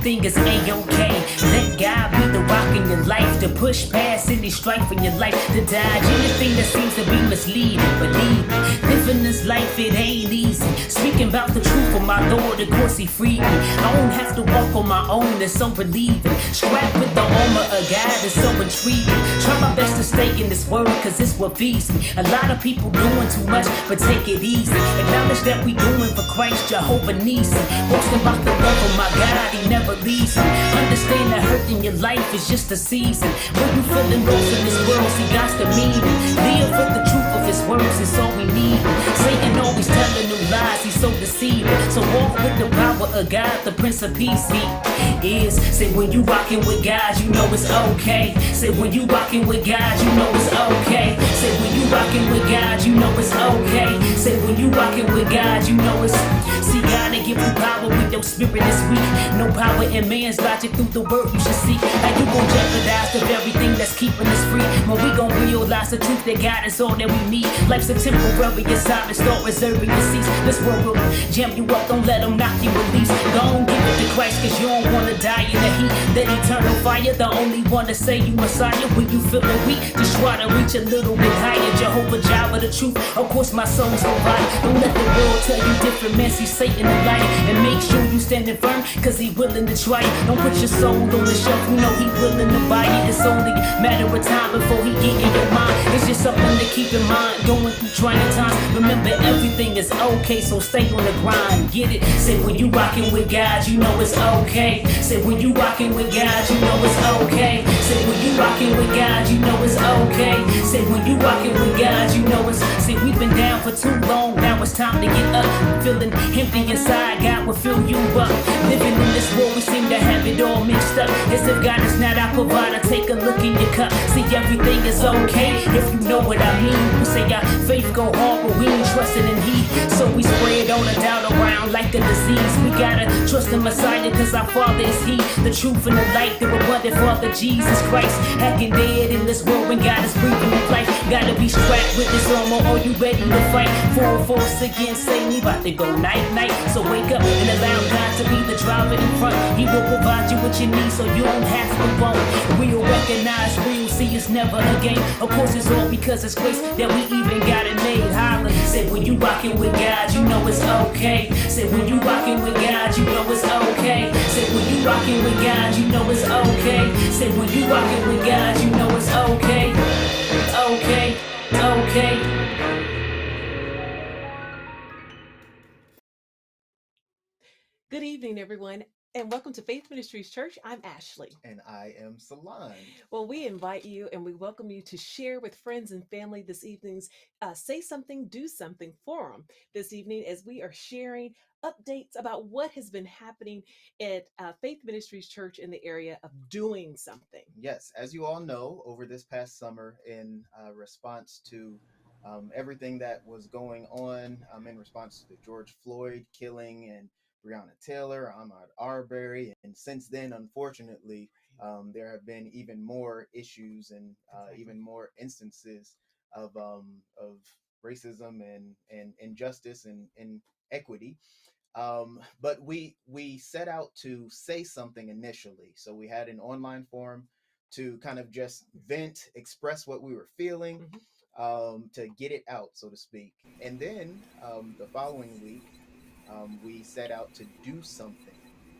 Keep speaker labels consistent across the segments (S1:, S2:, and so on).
S1: everything is A-okay. Let God be the rock in your life, to push past any strife in your life, to dodge anything that seems to be misleading. Believe me, living this life, it ain't easy. Speaking about the truth of my Lord, of course he freed me. I don't have to walk on my own, that's so relieving. Strapped with the armor of God, it's so intriguing. Try my best to stay in this word, cause it's what feeds me. A lot of people doing too much, but take it easy. Acknowledge that we doing for Christ, Jehovah Nissi. Boasting about the love of my God, he never leaves me. Understand that hurt in your life is just a season. When you feeling lost in this world, see God's the meaning. Live for the truth of his words, it's all we need. Satan always telling new lies, he's so deceiving. So walk with the power of God, the Prince of Peace he is. Say when you rockin' with God, you know it's okay. Say when you rockin' with God, you know it's okay. Say when you rockin' with God, you know it's okay. Say when you rockin' with God, you know it's. See God to give you power with your spirit is weak. No power in man's logic, through the word you should seek. How you gon' jeopardize the very thing that's keeping us free? When we gon' realize the truth that God is all that we need. Life's a temporary assignment, start reserving your seats. This world will jam you up, don't let them knock you release. Don't give it to Christ, cause you don't wanna die in the heat. That eternal fire, the only one to say you Messiah. When you feeling weak, just try to reach a little bit higher. Jehovah Jireh, the truth, of course my soul's on fire. Don't let the world tell you different, man, see Satan a liar. And make sure you standing firm, cause he willing to try it. Don't put your soul on the shelf, you know he willing to buy it. It's only a matter of time before he get in your mind. It's just something to keep in mind, going through trying times. Remember everything is okay, so stay on the grind, get it. Say when you rockin' with God, you know it's okay. Say when you rockin' with God, you know it's okay. Say when you rockin' with God, you know it's okay. Say when you rockin' with God, you know it's. Say we've been down for too long, now it's time to get up. Feeling empty inside, God will fill you up. Living in this world, we seem to have it all mixed up. As if God is not our provider, take a look in your cup. See everything is okay, if you know what I mean. We say our faith go hard, but we ain't trusting in he. So we spread all the doubt around like a disease. We gotta trust in Messiah, cause our Father is he. The truth and the light, the abundant Father Jesus Christ. Hacking dead in this world when God is breathing in life. Gotta be strapped with this armor, are you ready to fight? Full force against Satan, he about to go night-night. So wake up and allow God to be the driver in front. He will provide you what you need, so you don't have to want. We'll recognize, we'll see it's never a game. Of course it's all because it's grace that we even got it made. Holla, say when you rockin' with God, you know it's okay. Say when you rockin' with God, you know it's okay. Say when you rockin' with God, you know it's okay. Say when you rockin' with God, you know it's okay. Okay, okay.
S2: Good evening, everyone, and welcome to Faith Ministries Church. I'm Ashley.
S3: And I am Salon.
S2: Well, we invite you and we welcome you to share with friends and family this evening's Say Something, Do Something forum this evening as we are sharing updates about what has been happening at Faith Ministries Church in the area of doing something.
S3: Yes, as you all know, over this past summer, in response to everything that was going on, in response to the George Floyd killing and Breonna Taylor, Ahmaud Arbery, and since then, unfortunately, there have been even more issues and even more instances of racism and injustice and inequity. But we set out to say something initially. So we had an online forum to kind of just vent, express what we were feeling, to get it out, so to speak. And then the following week, we set out to do something.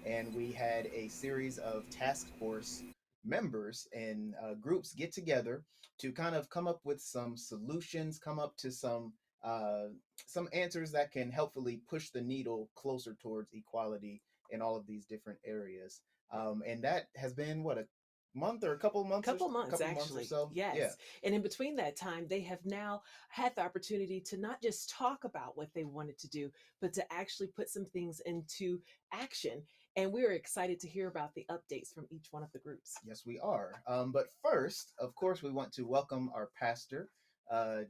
S3: And we had a series of task force members and groups get together to kind of come up with some solutions, come up to some answers that can helpfully push the needle closer towards equality in all of these different areas. And that has been what, a month or a couple months?
S2: Couple months, actually.
S3: Months or so.
S2: Yes.
S3: Yeah.
S2: And in between that time, they have now had the opportunity to not just talk about what they wanted to do, but to actually put some things into action. And we're excited to hear about the updates from each one of the groups.
S3: Yes, we are. But first, of course, we want to welcome our pastor,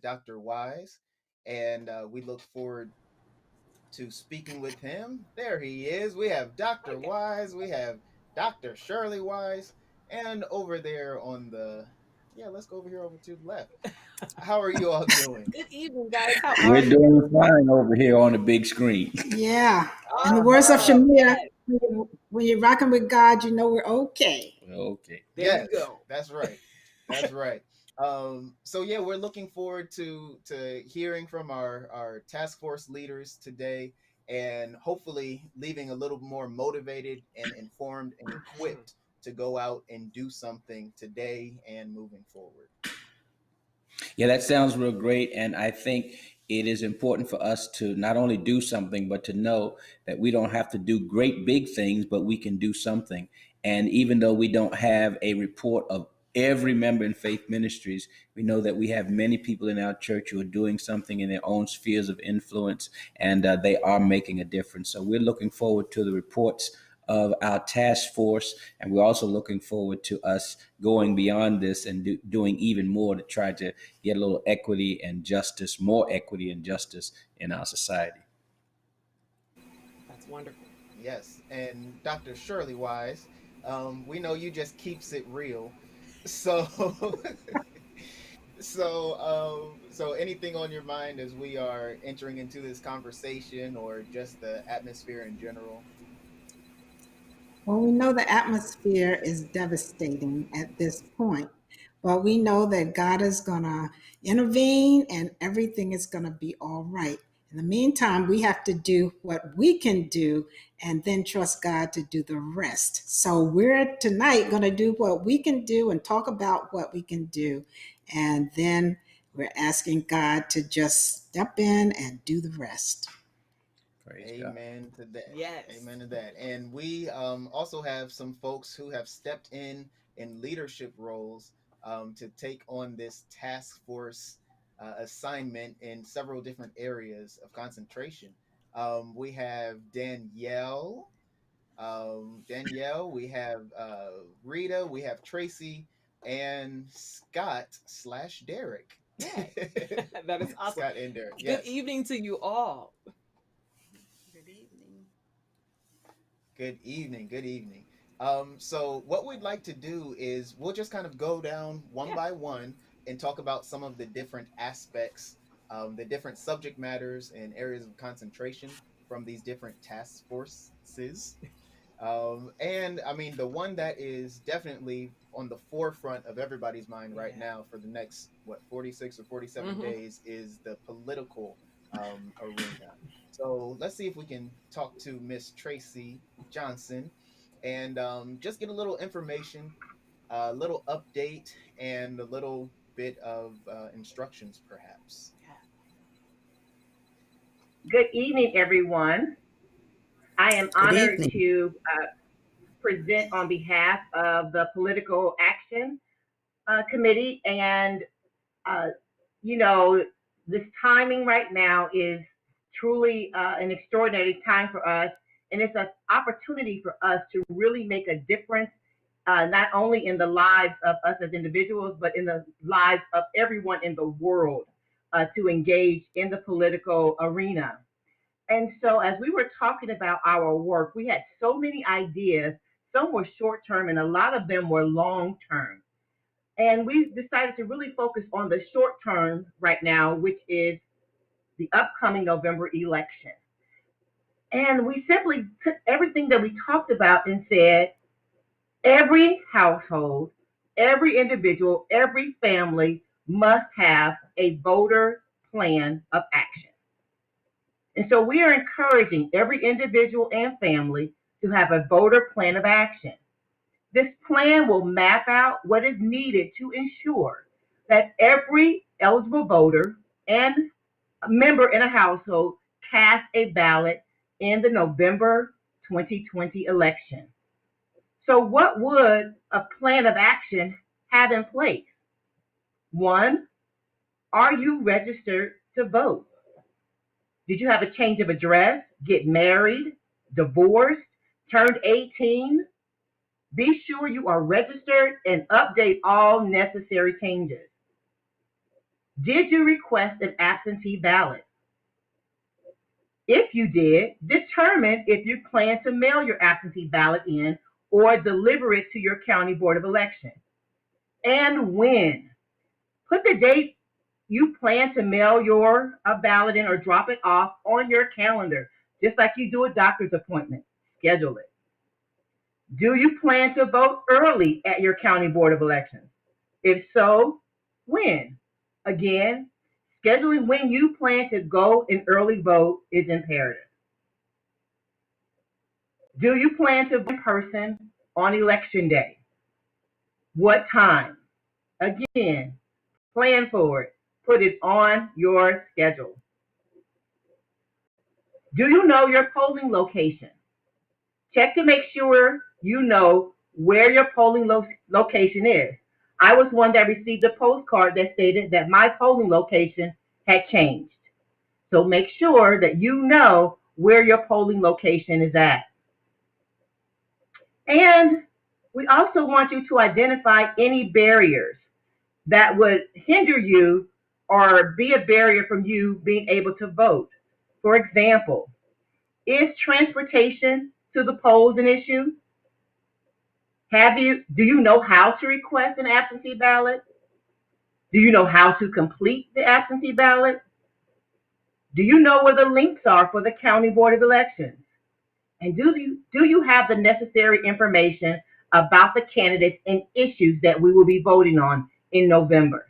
S3: Dr. Wise, and we look forward to speaking with him. There he is. We have Dr. Wise, we have Dr. Shirley Wise, and over there on the, let's go over here over to the left. How are you all doing?
S2: Good evening, guys.
S4: We're doing fine over here on the big screen.
S5: Yeah. In the words of Shamir,
S4: When you're rocking with God, you know we're okay.
S5: Okay.
S2: There
S3: Yes,
S2: you go.
S3: that's right. That's right. So yeah, we're looking forward to hearing from our task force leaders today, and hopefully leaving a little more motivated and informed and equipped to go out and do something today and moving forward.
S5: Yeah, that sounds real great. And I think it is important for us to not only do something, but to know that we don't have to do great big things, but we can do something. And even though we don't have a report of every member in Faith Ministries, we know that we have many people in our church who are doing something in their own spheres of influence, and they are making a difference. So we're looking forward to the reports of our task force, and we're also looking forward to us going beyond this and doing even more to try to get a little equity and justice, more equity and justice in our society.
S2: That's wonderful.
S3: Yes, and Dr. Shirley Wise, we know you just keeps it real. So so anything on your mind as we are entering into this conversation, or just the atmosphere in general?
S4: Well, we know the atmosphere is devastating at this point, but we know that God is going to intervene and everything is going to be all right. In the meantime, we have to do what we can do and then trust God to do the rest. So we're tonight going to do what we can do and talk about what we can do. And then we're asking God to just step in and do the rest.
S5: Praise God.
S3: Amen to that.
S2: Yes.
S3: Amen to that. And we also have some folks who have stepped in leadership roles to take on this task force assignment in several different areas of concentration. We have Danielle, we have Rita, we have Tracy, and Scott/Derek.
S2: Yes. That is awesome.
S3: Scott and Derek.
S2: Good
S3: Yes.
S2: evening to you all.
S4: Good evening.
S3: Good evening. Good evening. So what we'd like to do is we'll just kind of go down one
S2: Yeah.
S3: by one and talk about some of the different aspects, the different subject matters and areas of concentration from these different task forces. And I mean, the one that is definitely on the forefront of everybody's mind right
S2: Yeah.
S3: now for the next, what, 46 or 47
S2: Mm-hmm.
S3: days is the political arena. So let's see if we can talk to Miss Tracy Johnson and just get a little information, a little update, and a little bit of instructions, perhaps.
S6: Good evening, everyone. I am
S4: Good
S6: honored
S4: evening.
S6: to present on behalf of the Political Action Committee. And, uh, you know, this timing right now is truly an extraordinary time for us. And it's an opportunity for us to really make a difference, not only in the lives of us as individuals, but in the lives of everyone in the world to engage in the political arena. And so, as we were talking about our work, we had so many ideas. Some were short term, and a lot of them were long term. And we decided to really focus on the short term right now, which is the upcoming November election. And we simply took everything that we talked about and said every household, every individual, every family must have a voter plan of action. And so we are encouraging every individual and family to have a voter plan of action. This plan will map out what is needed to ensure that every eligible voter and member in a household cast a ballot in the November 2020 election. So, what would a plan of action have in place? One, are you registered to vote? Did you have a change of address, get married, divorced, turned 18? Be sure you are registered and update all necessary changes. Did you request an absentee ballot? If you did, determine if you plan to mail your absentee ballot in or deliver it to your county board of election. And when. Put the date you plan to mail your ballot in or drop it off on your calendar, just like you do a doctor's appointment. Schedule it. Do you plan to vote early at your county board of elections? If so, when? Again, scheduling when you plan to go and early vote is imperative. Do you plan to vote in person on election day? What time? Again, plan for it. Put it on your schedule. Do you know your polling location? Check to make sure you know where your polling location is. I was one that received a postcard that stated that my polling location had changed. So make sure that you know where your polling location is at. And we also want you to identify any barriers that would hinder you or be a barrier from you being able to vote. For example, is transportation to the polls an issue? Do you know how to request an absentee ballot? Do you know how to complete the absentee ballot? Do you know where the links are for the county board of elections? And do you have the necessary information about the candidates and issues that we will be voting on in November?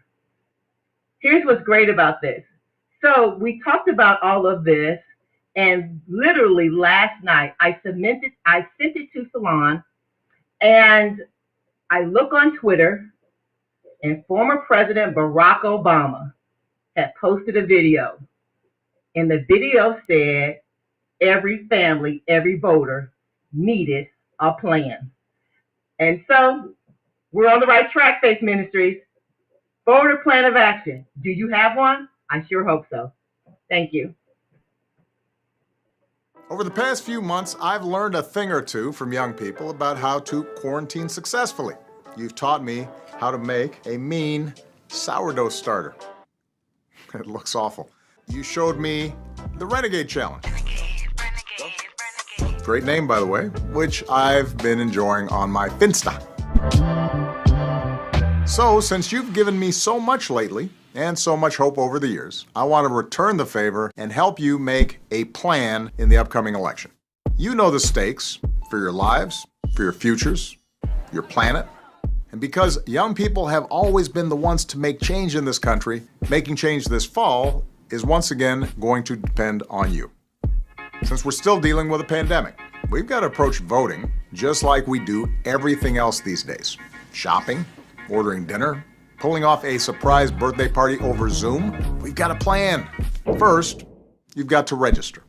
S6: Here's what's great about this. So we talked about all of this, and literally last night I sent it to Salon, and I look on Twitter, and former President Barack Obama had posted a video, and the video said every family, every voter needed a plan. And so we're on the right track, Faith Ministries. Voter plan of action. Do you have one? I sure hope so. Thank you.
S7: Over the past few months, I've learned a thing or two from young people about how to quarantine successfully. You've taught me how to make a mean sourdough starter. It looks awful. You showed me the Renegade Challenge. Great name, by the way, which I've been enjoying on my Finsta. So, since you've given me so much lately, and so much hope over the years, I want to return the favor and help you make a plan in the upcoming election. You know the stakes for your lives, for your futures, your planet. And because young people have always been the ones to make change in this country, making change this fall is once again going to depend on you. Since we're still dealing with a pandemic, we've got to approach voting just like we do everything else these days. Shopping, ordering dinner, pulling off a surprise birthday party over Zoom. We've got a plan. First, you've got to register.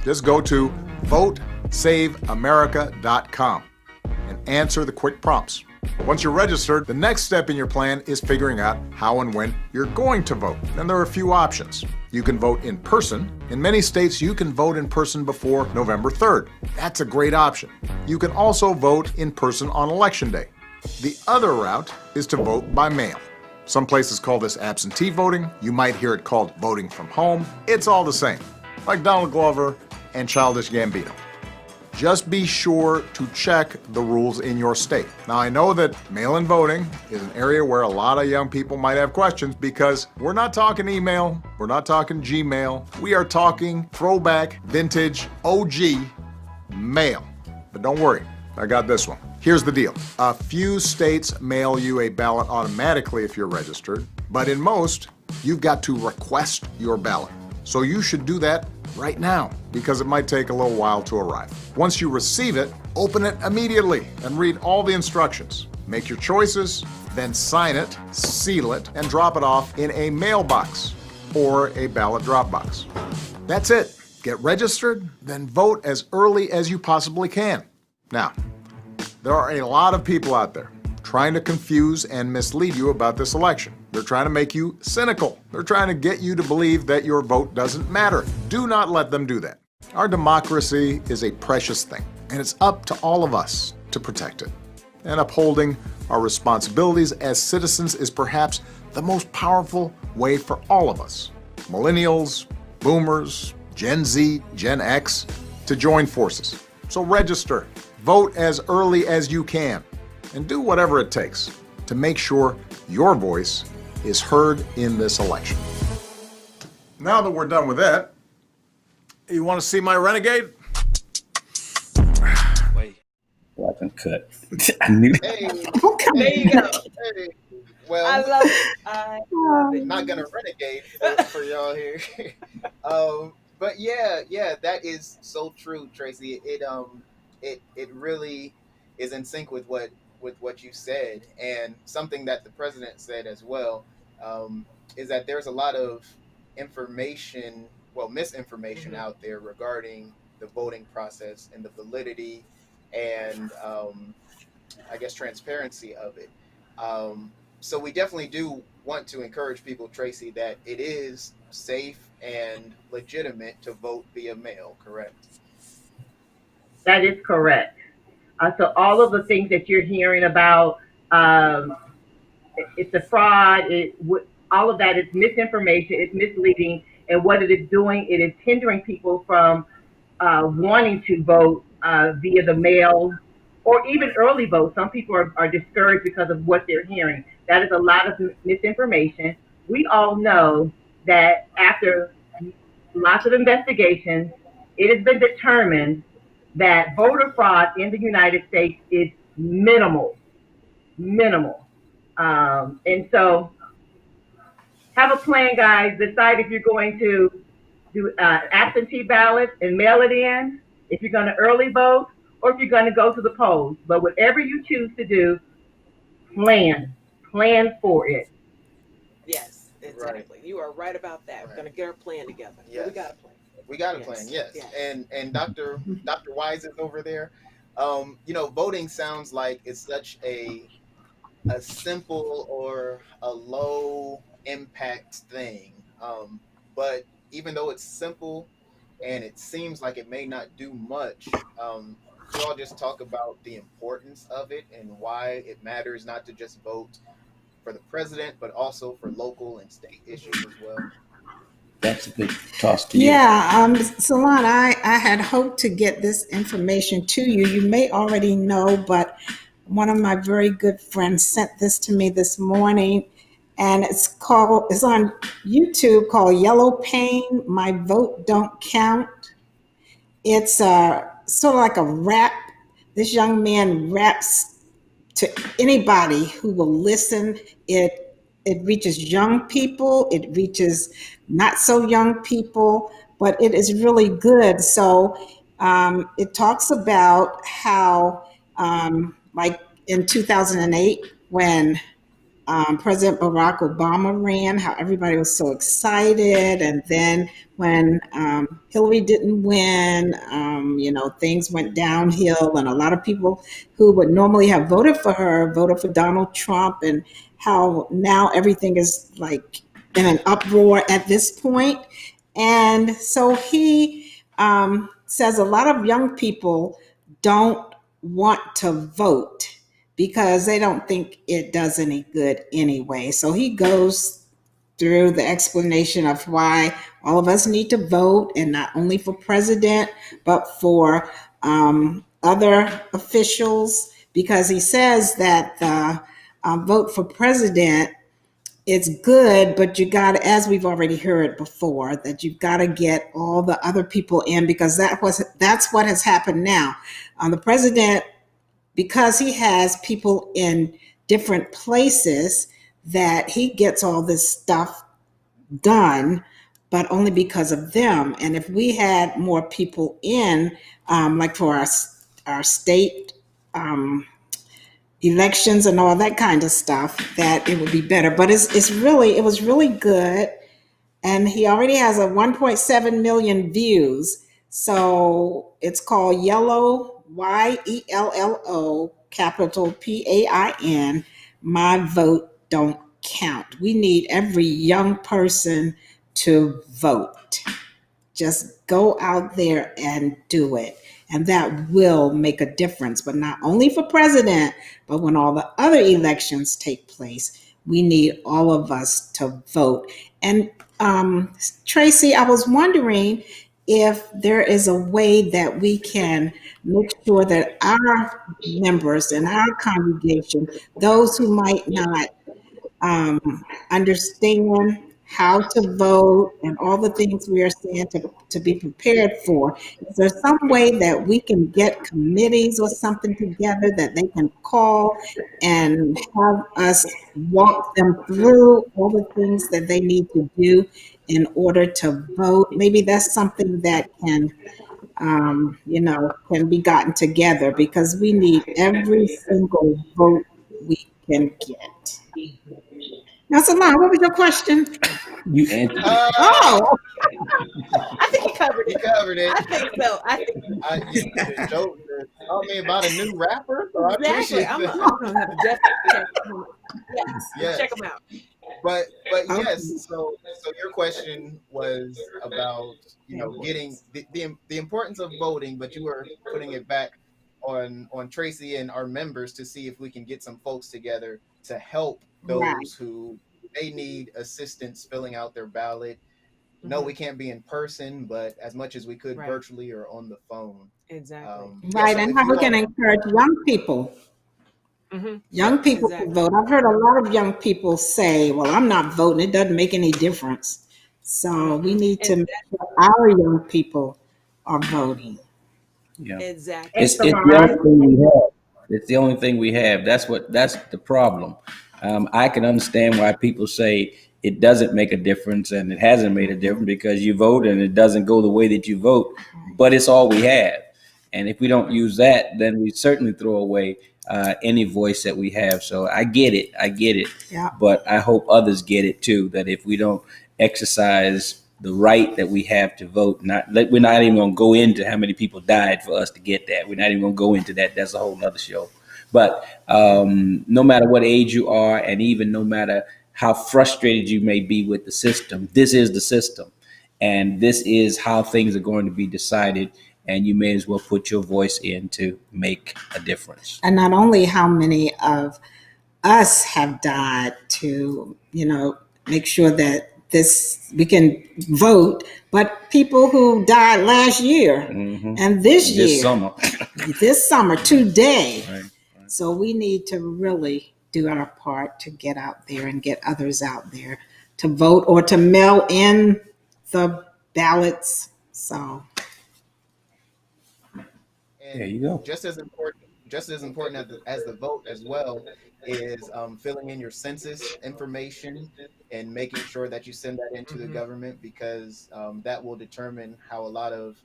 S7: Just go to votesaveamerica.com and answer the quick prompts. Once you're registered, the next step in your plan is figuring out how and when you're going to vote. And there are a few options. You can vote in person. In many states, you can vote in person before November 3rd. That's a great option. You can also vote in person on Election Day. The other route is to vote by mail. Some places call this absentee voting. You might hear it called voting from home. It's all the same, like Donald Glover and Childish Gambino. Just be sure to check the rules in your state. Now, I know that mail-in voting is an area where a lot of young people might have questions because we're not talking email, we're not talking Gmail, we are talking throwback, vintage, OG mail. But don't worry, I got this one. Here's the deal. A few states mail you a ballot automatically if you're registered, but in most, you've got to request your ballot. So you should do that right now because it might take a little while to arrive. Once you receive it, open it immediately and read all the instructions. Make your choices, then sign it, seal it, and drop it off in a mailbox or a ballot drop box. That's it. Get registered, then vote as early as you possibly can. Now, there are a lot of people out there trying to confuse and mislead you about this election. They're trying to make you cynical. They're trying to get you to believe that your vote doesn't matter. Do not let them do that. Our democracy is a precious thing, and it's up to all of us to protect it. And upholding our responsibilities as citizens is perhaps the most powerful way for all of us, millennials, boomers, Gen Z, Gen X, to join forces. So register, vote as early as you can, and do whatever it takes to make sure your voice is heard in this election. Now that we're done with that, you want to see my Renegade?
S5: Wait. Wasn't cut. I knew that.
S3: Hey,
S4: Okay.
S2: There you go.
S3: hey.
S2: I
S3: Well,
S2: love it. I love it.
S3: not gonna renegade for y'all here. But yeah, that is so true, Tracy. It really is in sync with what you said, and something that the president said as well, is that there's a lot of information, well, misinformation
S2: Mhm.
S3: out there regarding the voting process and the validity and I guess transparency of it. So we definitely do want to encourage people, Tracy, that it is safe and legitimate to vote via mail. Correct?
S6: That is correct. So all of the things that you're hearing about, um, it's a fraud. All of that is misinformation. It's misleading, and what it is doing, it is hindering people from wanting to vote via the mail or even early vote. Some people are discouraged because of what they're hearing. That is a lot of misinformation. We all know that after lots of investigations, it has been determined that voter fraud in the United States is minimal, minimal. And so have a plan, guys. Decide if you're going to do absentee ballots and mail it in, if you're going to early vote, or if you're going to go to the polls. But whatever you choose to do, plan for it.
S2: Yes,
S3: Right.
S2: exactly. You are right about that. We're
S3: Right.
S2: going to get our plan together. Yeah, we got
S3: Yes.
S2: a plan.
S3: We got a plan.
S2: Yes.
S3: Yes.
S2: Yes.
S3: And Dr. Wise is over there. Voting sounds like it's such a simple or a low impact thing. But even though it's simple and it seems like it may not do much, could you all just talk about the importance of it and why it matters not to just vote for the president, but also for local and state issues
S2: Mhm.
S3: as well?
S5: That's a good toss to you.
S4: Yeah, Salon, I had hoped to get this information to you. You may already know, but one of my very good friends sent this to me this morning, and it's on YouTube called Yellow Pain, My Vote Don't Count. It's sort of like a rap. This young man raps to anybody who will listen. It reaches young people, it reaches not so young people, but it is really good. So it talks about how, like in 2008, when President Barack Obama ran, how everybody was so excited. And then when Hillary didn't win, things went downhill. And a lot of people who would normally have voted for her voted for Donald Trump, and how now everything is like in an uproar at this point. And so he says a lot of young people don't want to vote because they don't think it does any good anyway. So he goes through the explanation of why all of us need to vote, and not only for president, but for other officials, because he says that the vote for president, it's good, but you got to, as we've already heard before, that you've got to get all the other people in, because that's what has happened now. The president, because he has people in different places, that he gets all this stuff done, but only because of them. And if we had more people in, like for our state elections and all that kind of stuff, that it would be better. But it was really good. And he already has a 1.7 million views. So it's called Yellow, YELLO, capital PAIN, My Vote Don't Count. We need every young person to vote. Just go out there and do it. And that will make a difference, but not only for president, but when all the other elections take place, we need all of us to vote. And Tracy, I was wondering if there is a way that we can make sure that our members in our congregation, those who might not understand how to vote and all the things we are saying to be prepared for. Is there some way that we can get committees or something together that they can call and have us walk them through all the things that they need to do in order to vote? Maybe that's something that can, can be gotten together because we need every single vote we can get. Now, Salon, what was your question?
S5: You answered it.
S3: Uh,
S4: Oh,
S2: I think he covered
S3: he
S2: it.
S3: covered it.
S2: I think so. I think
S3: Joe told me about a new rapper, so I
S2: exactly.
S3: appreciate
S2: I'm
S3: that.
S2: gonna have to definitely check him out. Yes,
S3: Yes.
S2: check him out.
S3: But
S4: okay.
S3: yes, so your question was about getting the importance of voting, but you were putting it back on Tracy and our members to see if we can get some folks together to help
S4: Right.
S3: those who may need assistance filling out their ballot. No,
S2: Hmm.
S3: we can't be in person, but as much as we could
S2: Right.
S3: virtually or on the phone.
S2: Exactly.
S3: Yeah,
S4: Right.
S3: so
S4: And
S3: if
S4: how
S3: you
S4: we can
S3: all,
S4: encourage young people.
S2: Hmm.
S4: Young
S3: yes,
S4: people to
S2: Exactly.
S4: vote. I've heard a lot of young people say, well, I'm not voting. It doesn't make any difference. So we
S2: Hmm.
S4: need to
S2: And
S4: make sure our young people are voting.
S5: Yeah.
S2: exactly.
S6: And
S5: It's the only
S6: Salon,
S5: thing we have. It's the only thing we have. That's the problem. I can understand why people say it doesn't make a difference and it hasn't made a difference because you vote and it doesn't go the way that you vote, but it's all we have. And if we don't use that, then we certainly throw away any voice that we have. So I get it. I get it.
S4: Yeah.
S5: But I hope others get it too, that if we don't exercise the right that we have to vote, we're not even going to go into how many people died for us to get that. We're not even going to go into that. That's a whole nother show. But no matter what age you are, and even no matter how frustrated you may be with the system, this is the system. And this is how things are going to be decided. And you may as well put your voice in to make a difference.
S4: And not only how many of us have died to, make sure that this we can vote, but people who died last year
S5: Mm-hmm.
S4: and this
S5: This
S4: year,
S5: summer.
S4: this summer, today.
S5: Right.
S4: So we need to really do our part to get out there and get others out there to vote or to mail in the ballots. So,
S5: There
S3: and
S5: you go.
S3: just as important as the vote as well is filling in your census information and making sure that you send that into the
S2: Hmm.
S3: government because that will determine how a lot of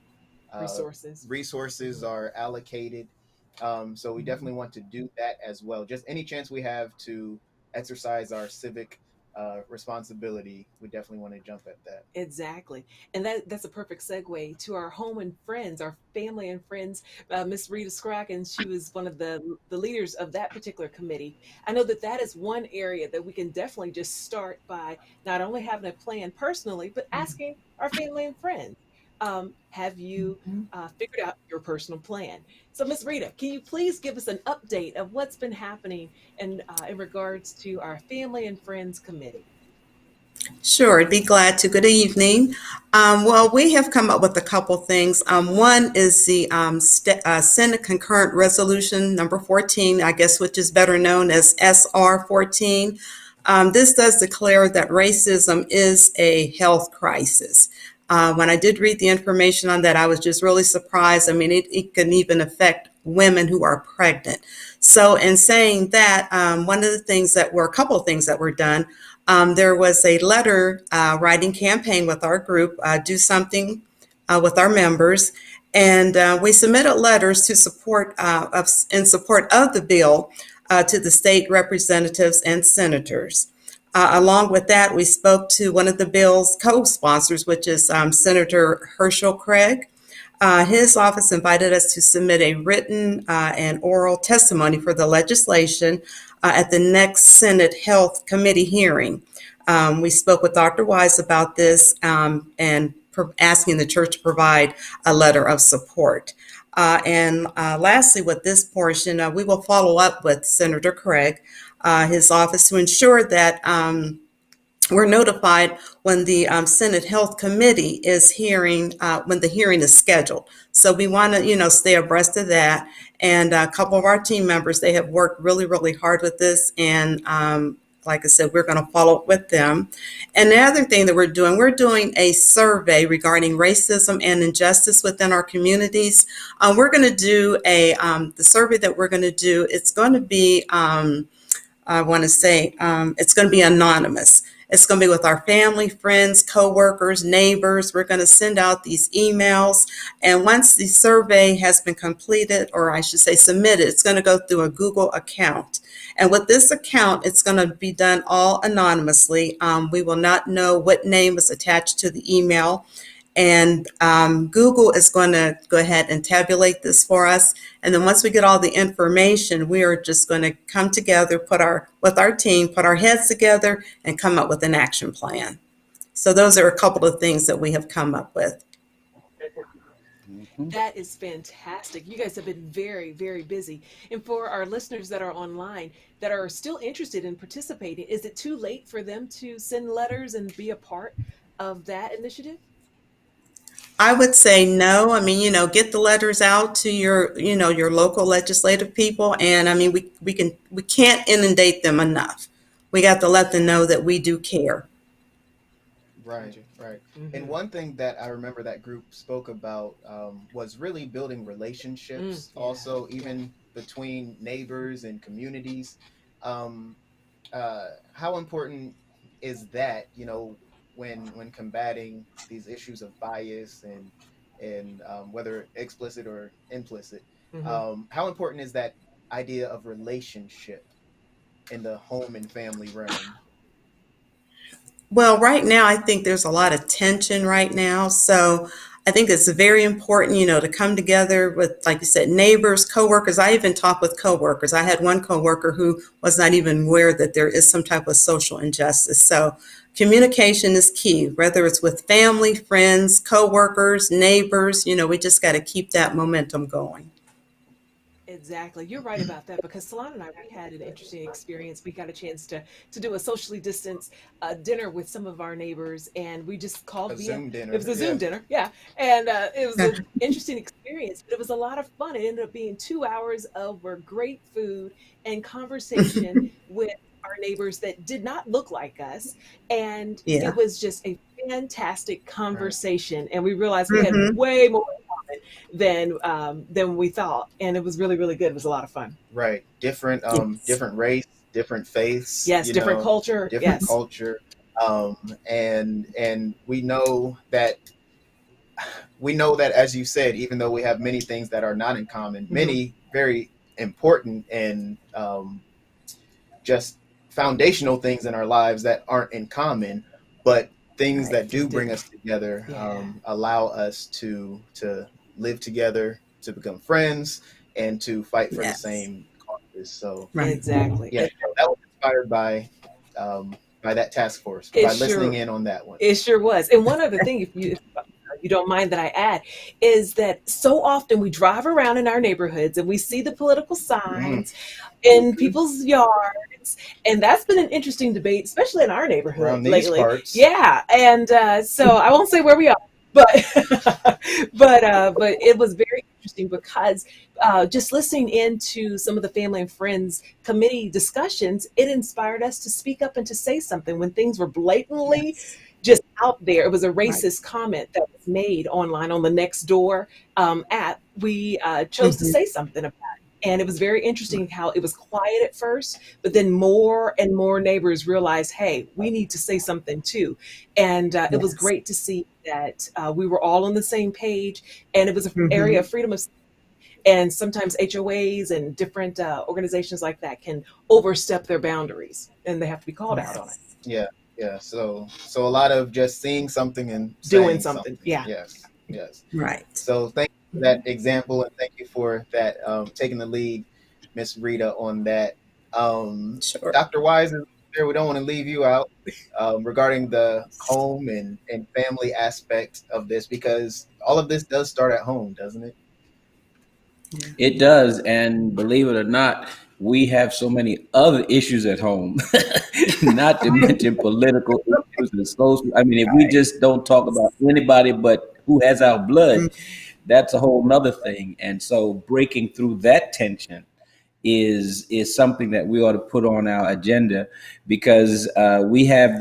S3: uh,
S2: Resources.
S3: resources are allocated. So we definitely want to do that as well. Just any chance we have to exercise our civic responsibility, we definitely want to jump at that.
S2: Exactly. And that's a perfect segue to our home and friends, our family and friends. Miss Rita Scracken, she was one of the leaders of that particular committee. I know that that is one area that we can definitely just start by not only having a plan personally, but asking our family and friends, have you figured out your personal plan? So, Miss Rita, can you please give us an update of what's been happening in regards to our family and friends committee?
S8: Sure, I'd be glad to. Good evening. Well, we have come up with a couple things. One is the Senate Concurrent Resolution number 14, I guess, which is better known as SR 14. This does declare that racism is a health crisis. When I did read the information on that, I was just really surprised. I mean, it can even affect women who are pregnant. So, in saying that, a couple of things that were done. There was a letter writing campaign with our group, Do Something with our members, and we submitted letters to in support of the bill to the state representatives and senators. Along with that, we spoke to one of the bill's co-sponsors, which is Senator Herschel Craig. His office invited us to submit a written and oral testimony for the legislation at the next Senate Health Committee hearing. We spoke with Dr. Wise about this and asking the church to provide a letter of support. And lastly, with this portion, we will follow up with Senator Craig, his office, to ensure that we're notified when the Senate Health Committee is when the hearing is scheduled. So we want to, stay abreast of that. And a couple of our team members, they have worked really, really hard with this. And like I said, we're going to follow up with them. And the other thing that we're doing a survey regarding racism and injustice within our communities. We're going to do the survey that we're going to do. It's going to be, I want to say, it's going to be anonymous. It's going to be with our family, friends, coworkers, neighbors. We're going to send out these emails. And once the survey has been completed, or I should say submitted, it's going to go through a Google account. And with this account, it's going to be done all anonymously. We will not know what name is attached to the email. And Google is going to go ahead and tabulate this for us. And then once we get all the information, we are just going to come together, with our team, put our heads together and come up with an action plan. So those are a couple of things that we have come up with.
S2: That is fantastic. You guys have been very, very busy. And for our listeners that are online that are still interested in participating, is it too late for them to send letters and be a part of that initiative?
S8: I would say no. I mean, get the letters out to your local legislative people. And I mean, we can't inundate them enough. We got to let them know that we do care.
S3: Right. And one thing that I remember that group spoke about was really building relationships, also even between neighbors and communities. How important is that, when combating these issues of bias and whether explicit or implicit? How important is that idea of relationship in the home and family realm?
S8: Well, right now, I think there's a lot of tension right now. So I think it's very important, to come together with, like you said, neighbors, coworkers. I even talk with coworkers. I had one coworker who was not even aware that there is some type of social injustice. So communication is key, whether it's with family, friends, coworkers, neighbors. We just got to keep that momentum going.
S2: Exactly. You're right about that because Salon and I, we had an interesting experience. We got a chance to do a socially distanced dinner with some of our neighbors, and we just called via
S3: Zoom dinner.
S2: It was a Zoom dinner, yeah. And it was an interesting experience, but it was a lot of fun. It ended up being 2 hours of great food and conversation with our neighbors that did not look like us, and
S8: Yeah.
S2: it was just a fantastic conversation. And we realized we had way more than we thought, and it was really, really good. It was a lot of fun.
S3: Right. Different different race, different faiths.
S2: Yes, different culture.
S3: Different
S2: Yes.
S3: culture. And we know that as you said, even though we have many things that are not in common, many very important and just foundational things in our lives that aren't in common, but things that do bring us together, allow us to live together, to become friends, and to fight for the same causes. So
S2: Exactly.
S3: yeah, that was inspired by that task force, by listening in on that one.
S2: It sure was. And one other thing, if you don't mind that I add, is that so often we drive around in our neighborhoods and we see the political signs in people's yards, and that's been an interesting debate, especially in our neighborhood
S3: Around these
S2: lately.
S3: parts.
S2: Yeah, and so I won't say where we are, but but it was very interesting because just listening into some of the family and friends committee discussions, it inspired us to speak up and to say something when things were blatantly just out there. It was a racist comment that was made online on the Nextdoor app. We chose to say something about it. And it was very interesting how it was quiet at first, but then more and more neighbors realized, hey, we need to say something too. And it was great to see that we were all on the same page, and it was an area of freedom of speech. And sometimes HOAs and different organizations like that can overstep their boundaries, and they have to be called out on it.
S3: Yeah. So a lot of just seeing something and
S2: Doing
S3: saying
S2: something. Yeah.
S3: Yes.
S8: Right.
S3: So thank you for that example, and thank you for that taking the lead, Miss Rita, on that.
S8: Sure.
S3: Dr. Wise is there. We don't want to leave you out regarding the home and family aspect of this, because all of this does start at home, doesn't it?
S5: It does, and believe it or not, we have so many other issues at home, not to mention political issues and social. I mean, if we just don't talk about anybody but who has our blood, that's a whole nother thing. And so breaking through that tension is something that we ought to put on our agenda, because we have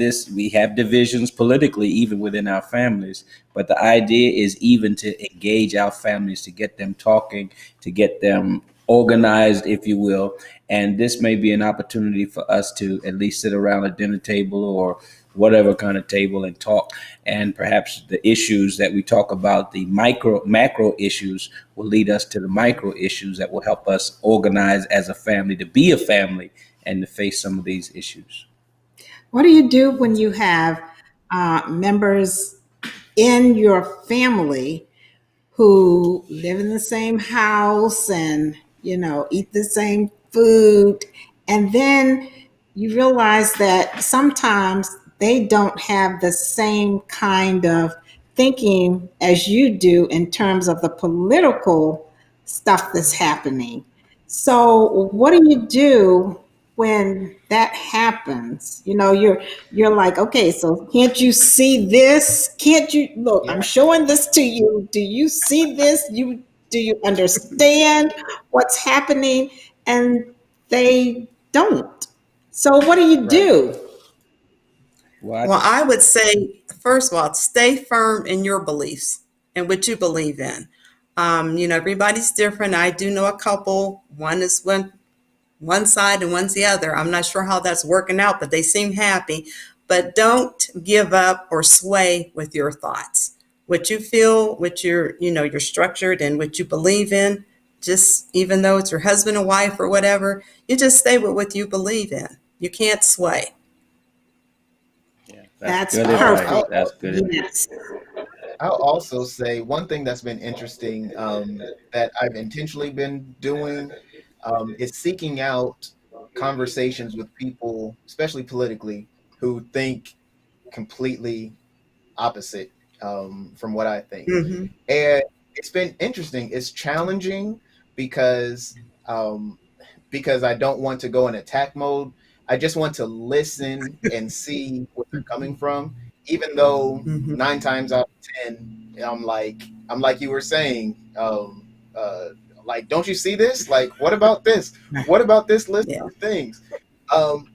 S5: divisions politically even within our families, but the idea is even to engage our families, to get them talking, to get them organized, if you will. And this may be an opportunity for us to at least sit around a dinner table or whatever kind of table and talk. And perhaps the issues that we talk about, the macro issues, will lead us to the micro issues that will help us organize as a family, to be a family and to face some of these issues.
S4: What do you do when you have members in your family who live in the same house and, eat the same food, and then you realize that sometimes they don't have the same kind of thinking as you do in terms of the political stuff that's happening? So what do you do when that happens? You're like, okay, so can't you see this? Can't you look? I'm
S3: Yeah,
S4: showing this to you. Do you see this? Do you understand what's happening? And they don't. So what do you
S3: right.
S4: do?
S5: Well,
S8: Well, I would say, first of all, stay firm in your beliefs and what you believe in. Everybody's different. I do know a couple. One is one side and one's the other. I'm not sure how that's working out, but they seem happy. But don't give up or sway with your thoughts. What you feel, what you're structured and what you believe in, just even though it's your husband and wife or whatever, you just stay with what you believe in. You can't sway.
S5: yeah,
S4: That's
S5: good
S3: I'll,
S5: advice.
S3: I'll,
S4: perfect.
S5: That's good advice.
S4: Yes.
S3: I'll also say one thing that's been interesting, that I've intentionally been doing, is seeking out conversations with people, especially politically, who think completely opposite, from what I think.
S8: Hmm.
S3: And it's been interesting. It's challenging because um, because I don't want to go in attack mode. I just want to listen and see where they're coming from, even though
S8: Hmm.
S3: 9 times out of 10, I'm like you were saying, like, don't you see this? Like, what about this? What about this list
S8: Yeah.
S3: of things?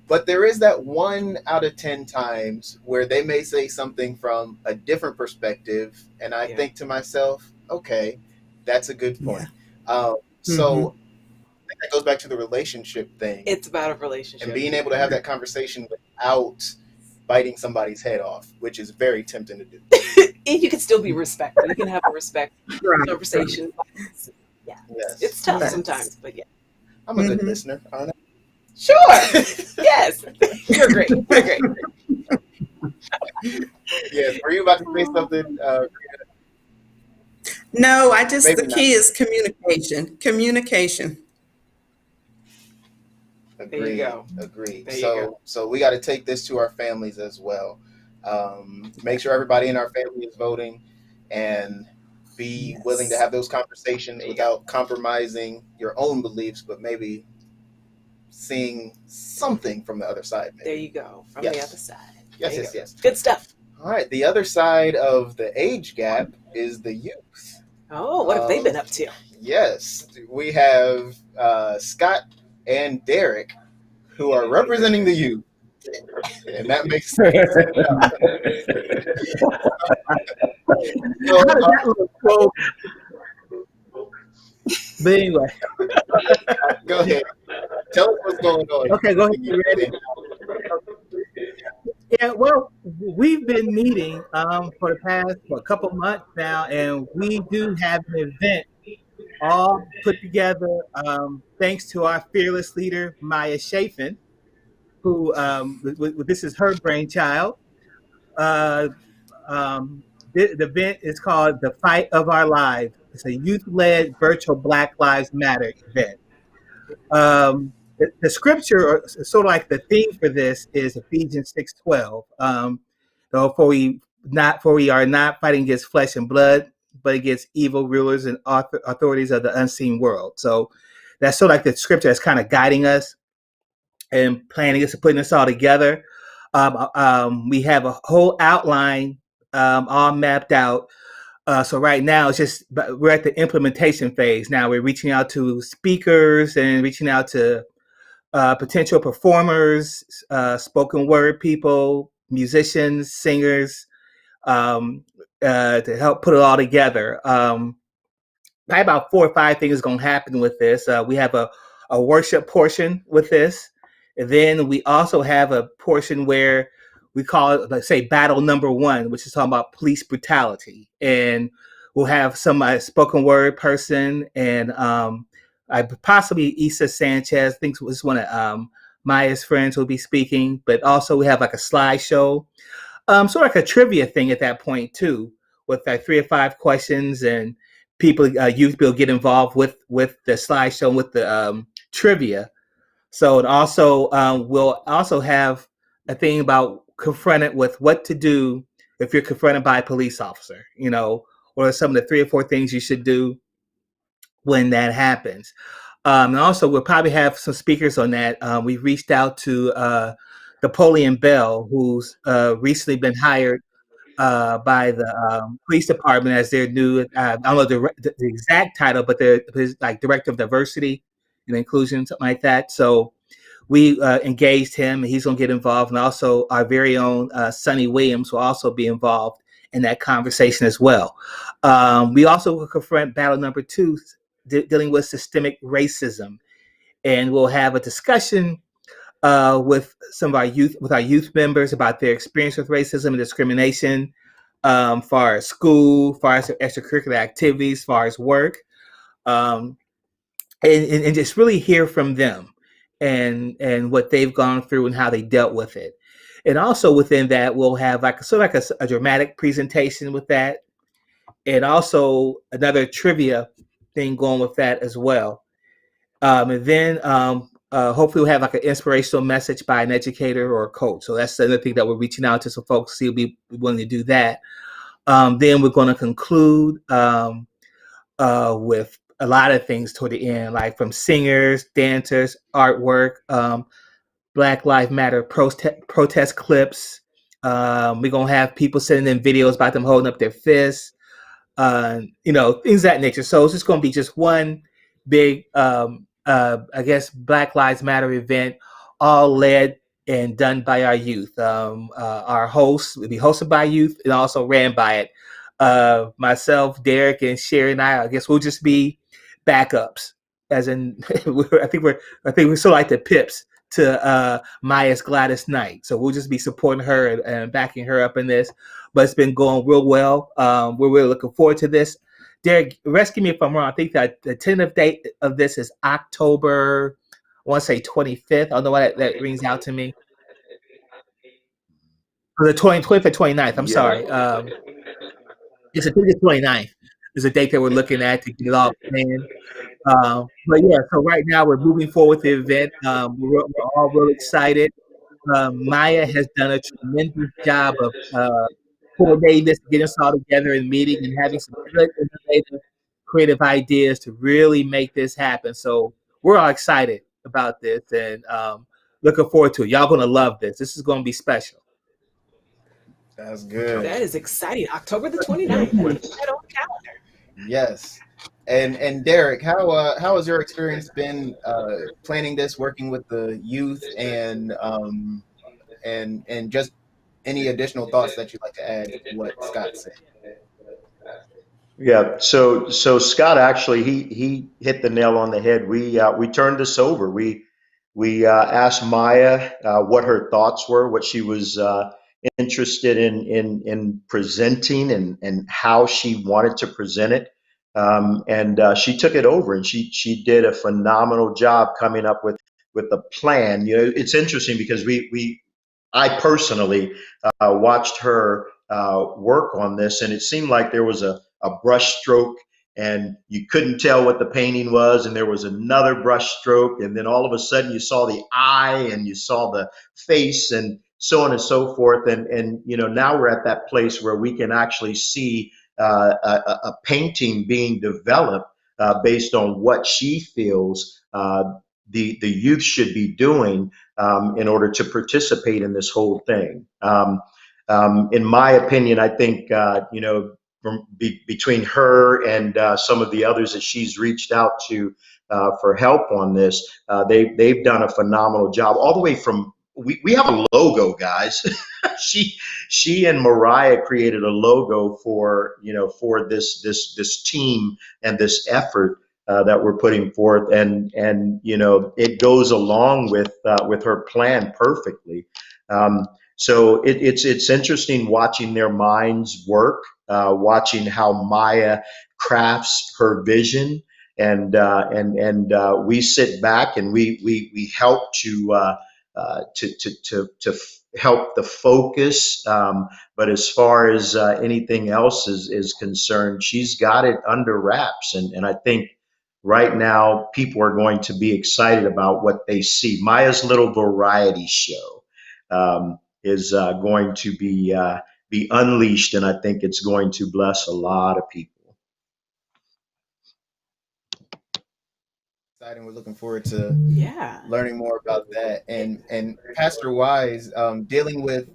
S3: But there is that 1 out of 10 times where they may say something from a different perspective, and I
S2: Yeah.
S3: think to myself, okay, that's a good
S8: Yeah.
S3: point.
S8: Hmm.
S3: So that goes back to the relationship thing
S2: It's about a
S3: and
S2: relationship.
S3: being able to have that conversation without biting somebody's head off, which is very tempting to do.
S2: And you can still be respectful. You can have a respectful
S8: Right.
S2: conversation. Yeah.
S3: Yes,
S2: It's tough
S3: yes.
S2: sometimes, but yeah.
S3: I'm a good
S8: Hmm.
S3: listener, aren't
S2: Sure. Yes. You're great. You're great.
S3: I? Yes. Were you about to say something?
S8: No, the
S3: Maybe not.
S8: key is communication. Communication.
S2: There you
S3: Agreed.
S2: go.
S3: Agreed.
S2: There you go.
S3: So we got to take this to our families as well. Make sure everybody in our family is voting, and be willing to
S8: Yes.
S3: have those conversations without compromising your own beliefs, but maybe seeing something from the other side.
S2: There
S3: Maybe.
S2: you go. From
S3: Yes.
S2: the other side.
S3: Yes.
S2: There you
S3: Yes.
S2: go.
S3: Yes.
S2: Good stuff.
S3: All right. The other side of the age gap is the youth.
S2: Oh, what have they been up to?
S3: Yes, we have Scott and Derek, who are representing the youth, and that makes sense. So,
S9: How did that look? So, but anyway,
S3: go ahead. Tell us what's going on.
S9: okay, go ahead. You ready? Yeah, well, we've been meeting for a couple months now, and we do have an event all put together thanks to our fearless leader, Maya Chafin, who this is her brainchild. Uh, the event is called The Fight of Our Lives. It's a youth-led virtual Black Lives Matter event. The scripture, or sort of like the theme for this, is Ephesians 6:12. So for we are not fighting against flesh and blood, but against evil rulers and authorities of the unseen world. So that's sort of like the scripture that's kind of guiding us and planning us and putting us all together. We have a whole outline all mapped out. So right now we're at the implementation phase. Now we're reaching out to speakers and reaching out to potential performers, spoken word people, musicians, singers, to help put it all together. Probably about 4 or 5 things going to happen with this. We have a worship portion with this. And then we also have a portion where we call it, let's say, battle number 1, which is talking about police brutality. And we'll have some spoken word person and possibly Issa Sanchez. I think was one of Maya's friends will be speaking. But also we have like a slideshow, sort of like a trivia thing at that point too, with like 3 or 5 questions, and people, youth will get involved with the slideshow, with the trivia. So it also we'll also have a thing about confronted with what to do if you're confronted by a police officer. What are some of the 3 or 4 things you should do when that happens. And also we'll probably have some speakers on that. We've reached out to Napoleon Bell, who's recently been hired by the police department as their new, I don't know the exact title, but they're his like director of diversity and inclusion, something like that. So we engaged him, and he's going to get involved. And also our very own Sonny Williams will also be involved in that conversation as well. We also will confront battle number 2, dealing with systemic racism. And we'll have a discussion with some of our youth members about their experience with racism and discrimination, far as school, far as extracurricular activities, far as work, and just really hear from them and what they've gone through and how they dealt with it. And also within that, we'll have like a dramatic presentation with that, and also another trivia thing going with that as well. And then hopefully we'll have like an inspirational message by an educator or a coach. So that's another thing that we're reaching out to some folks, see if be willing to do that. Then we're going to conclude with a lot of things toward the end, like from singers, dancers, artwork, Black Lives Matter protest clips. We're going to have people sending in videos about them holding up their fists, things of that nature. So it's just going to be just one big, I guess, Black Lives Matter event, all led and done by our youth. Our host will be hosted by youth and also ran by it. Myself, Derek, and Sherry and I guess we'll just be backups, as in I think we're sort of like the Pips to Maya's Gladys Knight. So we'll just be supporting her and backing her up in this. But it's been going real well. We're really looking forward to this. Derek, rescue me if I'm wrong. I think that the tentative date of this is October, I want to say 25th. I don't know why that rings out to me. The 25th or 29th, I'm sorry. It's a 29th is a date that we're looking at to get it all planned. But yeah, so right now we're moving forward with the event. We're all real excited. Maya has done a tremendous job of coordinating this, getting us all together and meeting and having some good, innovative, creative ideas to really make this happen. So we're all excited about this and looking forward to it. Y'all going to love this. This is going to be special.
S3: That's good.
S2: That is exciting. October the 29th. Put that on the calendar.
S3: Yes. And Derek, how has your experience been planning this, working with the youth, and just any additional thoughts that you'd like to add to what Scott said?
S10: Yeah, so Scott actually he hit the nail on the head. We turned this over. We asked Maya what her thoughts were, what she was interested in presenting, and how she wanted to present it. And she took it over, and she did a phenomenal job coming up with a plan. It's interesting because I personally watched her work on this, and it seemed like there was a brush stroke, and you couldn't tell what the painting was, and there was another brush stroke, and then all of a sudden you saw the eye and you saw the face, and so on and so forth. And now we're at that place where we can actually see a painting being developed based on what she feels the youth should be doing in order to participate in this whole thing. In my opinion, I think between her and some of the others that she's reached out to for help on this. They've done a phenomenal job all the way from. We have a logo, guys. she and Mariah created a logo for this team and this effort that we're putting forth, and it goes along with her plan perfectly. So it's interesting watching their minds work, watching how Maya crafts her vision, and we sit back and we help to help the focus. But as far as anything else is concerned, she's got it under wraps, and I think right now people are going to be excited about what they see. Maya's little variety show is going to be unleashed, and I think it's going to bless a lot of people.
S3: Exciting. We're looking forward to
S2: Yeah.
S3: learning more about that. And Pastor Wise, dealing with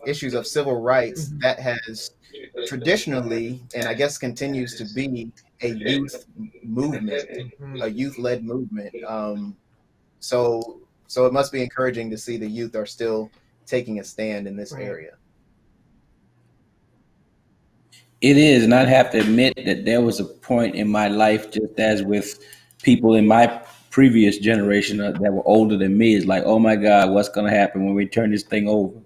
S3: issues of civil rights, that has traditionally, and I guess continues to be, a youth movement, a youth-led movement. So it must be encouraging to see the youth are still taking a stand in this area.
S5: It is, and I'd have to admit that there was a point in my life, just as with people in my previous generation that were older than me, is like, oh my God, what's going to happen when we turn this thing over?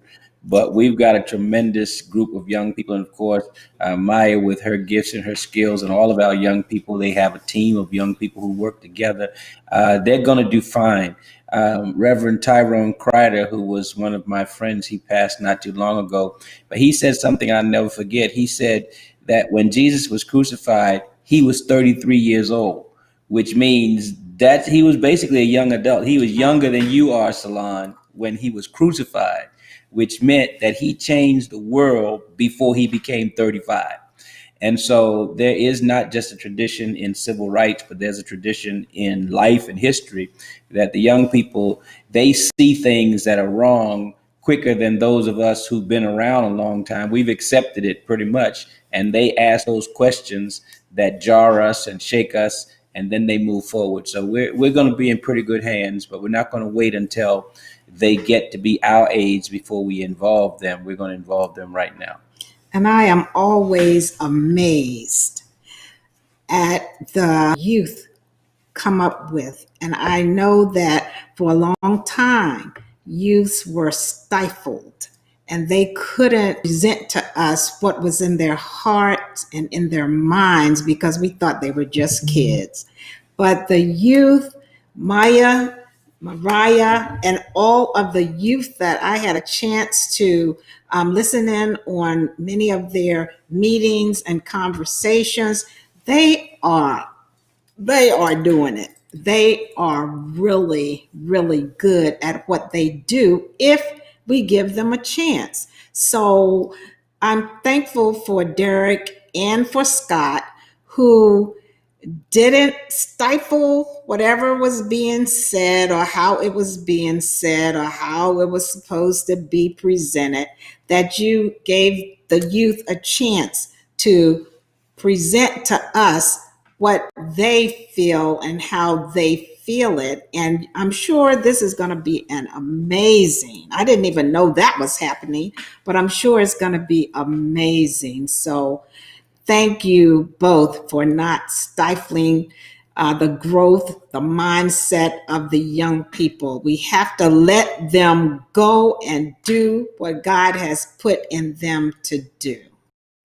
S5: But we've got a tremendous group of young people, and of course, Maya with her gifts and her skills, and all of our young people, they have a team of young people who work together. They're going to do fine. Reverend Tyrone Kreider, who was one of my friends, he passed not too long ago, but he said something I'll never forget. He said that when Jesus was crucified, he was 33 years old, which means that he was basically a young adult. He was younger than you are, Salon, when he was crucified, which meant that he changed the world before he became 35. And so there is not just a tradition in civil rights, but there's a tradition in life and history that the young people, they see things that are wrong quicker than those of us who've been around a long time. We've accepted it pretty much, and they ask those questions that jar us and shake us, and then they move forward. So we're going to be in pretty good hands, but we're not going to wait until they get to be our age before we involve them. We're going to involve them right now.
S4: And I am always amazed at the youth come up with. And I know that for a long time, youths were stifled and they couldn't present to us what was in their hearts and in their minds because we thought they were just kids. But the youth, Maya, Mariah, and all of the youth that I had a chance to listen in on many of their meetings and conversations, they are doing it. They are really, really good at what they do if we give them a chance. So I'm thankful for Derek and for Scott, who didn't stifle whatever was being said or how it was being said or how it was supposed to be presented, that you gave the youth a chance to present to us what they feel and how they feel it. And I'm sure this is going to be an amazing, I didn't even know that was happening, but I'm sure it's going to be amazing. So thank you both for not stifling the growth, the mindset of the young people. We have to let them go and do what God has put in them to do.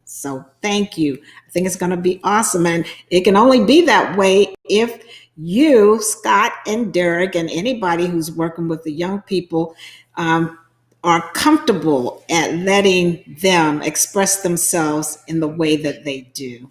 S4: So thank you. I think it's going to be awesome. And it can only be that way if you, Scott and Derek, and anybody who's working with the young people are comfortable at letting them express themselves in the way that they do.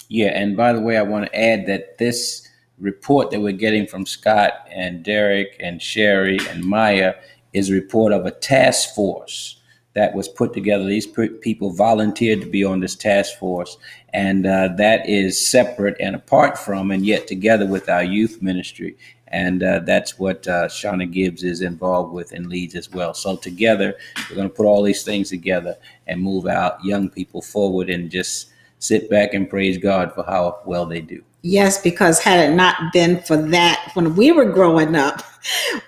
S5: Yeah, and by the way, I want to add that this report that we're getting from Scott and Derek and Sherry and Maya is a report of a task force that was put together. These people volunteered to be on this task force, and that is separate and apart from, and yet together with our youth ministry. And that's what Shauna Gibbs is involved with and leads as well. So together, we're going to put all these things together and move our young people forward and just sit back and praise God for how well they do.
S4: Yes, because had it not been for that, when we were growing up,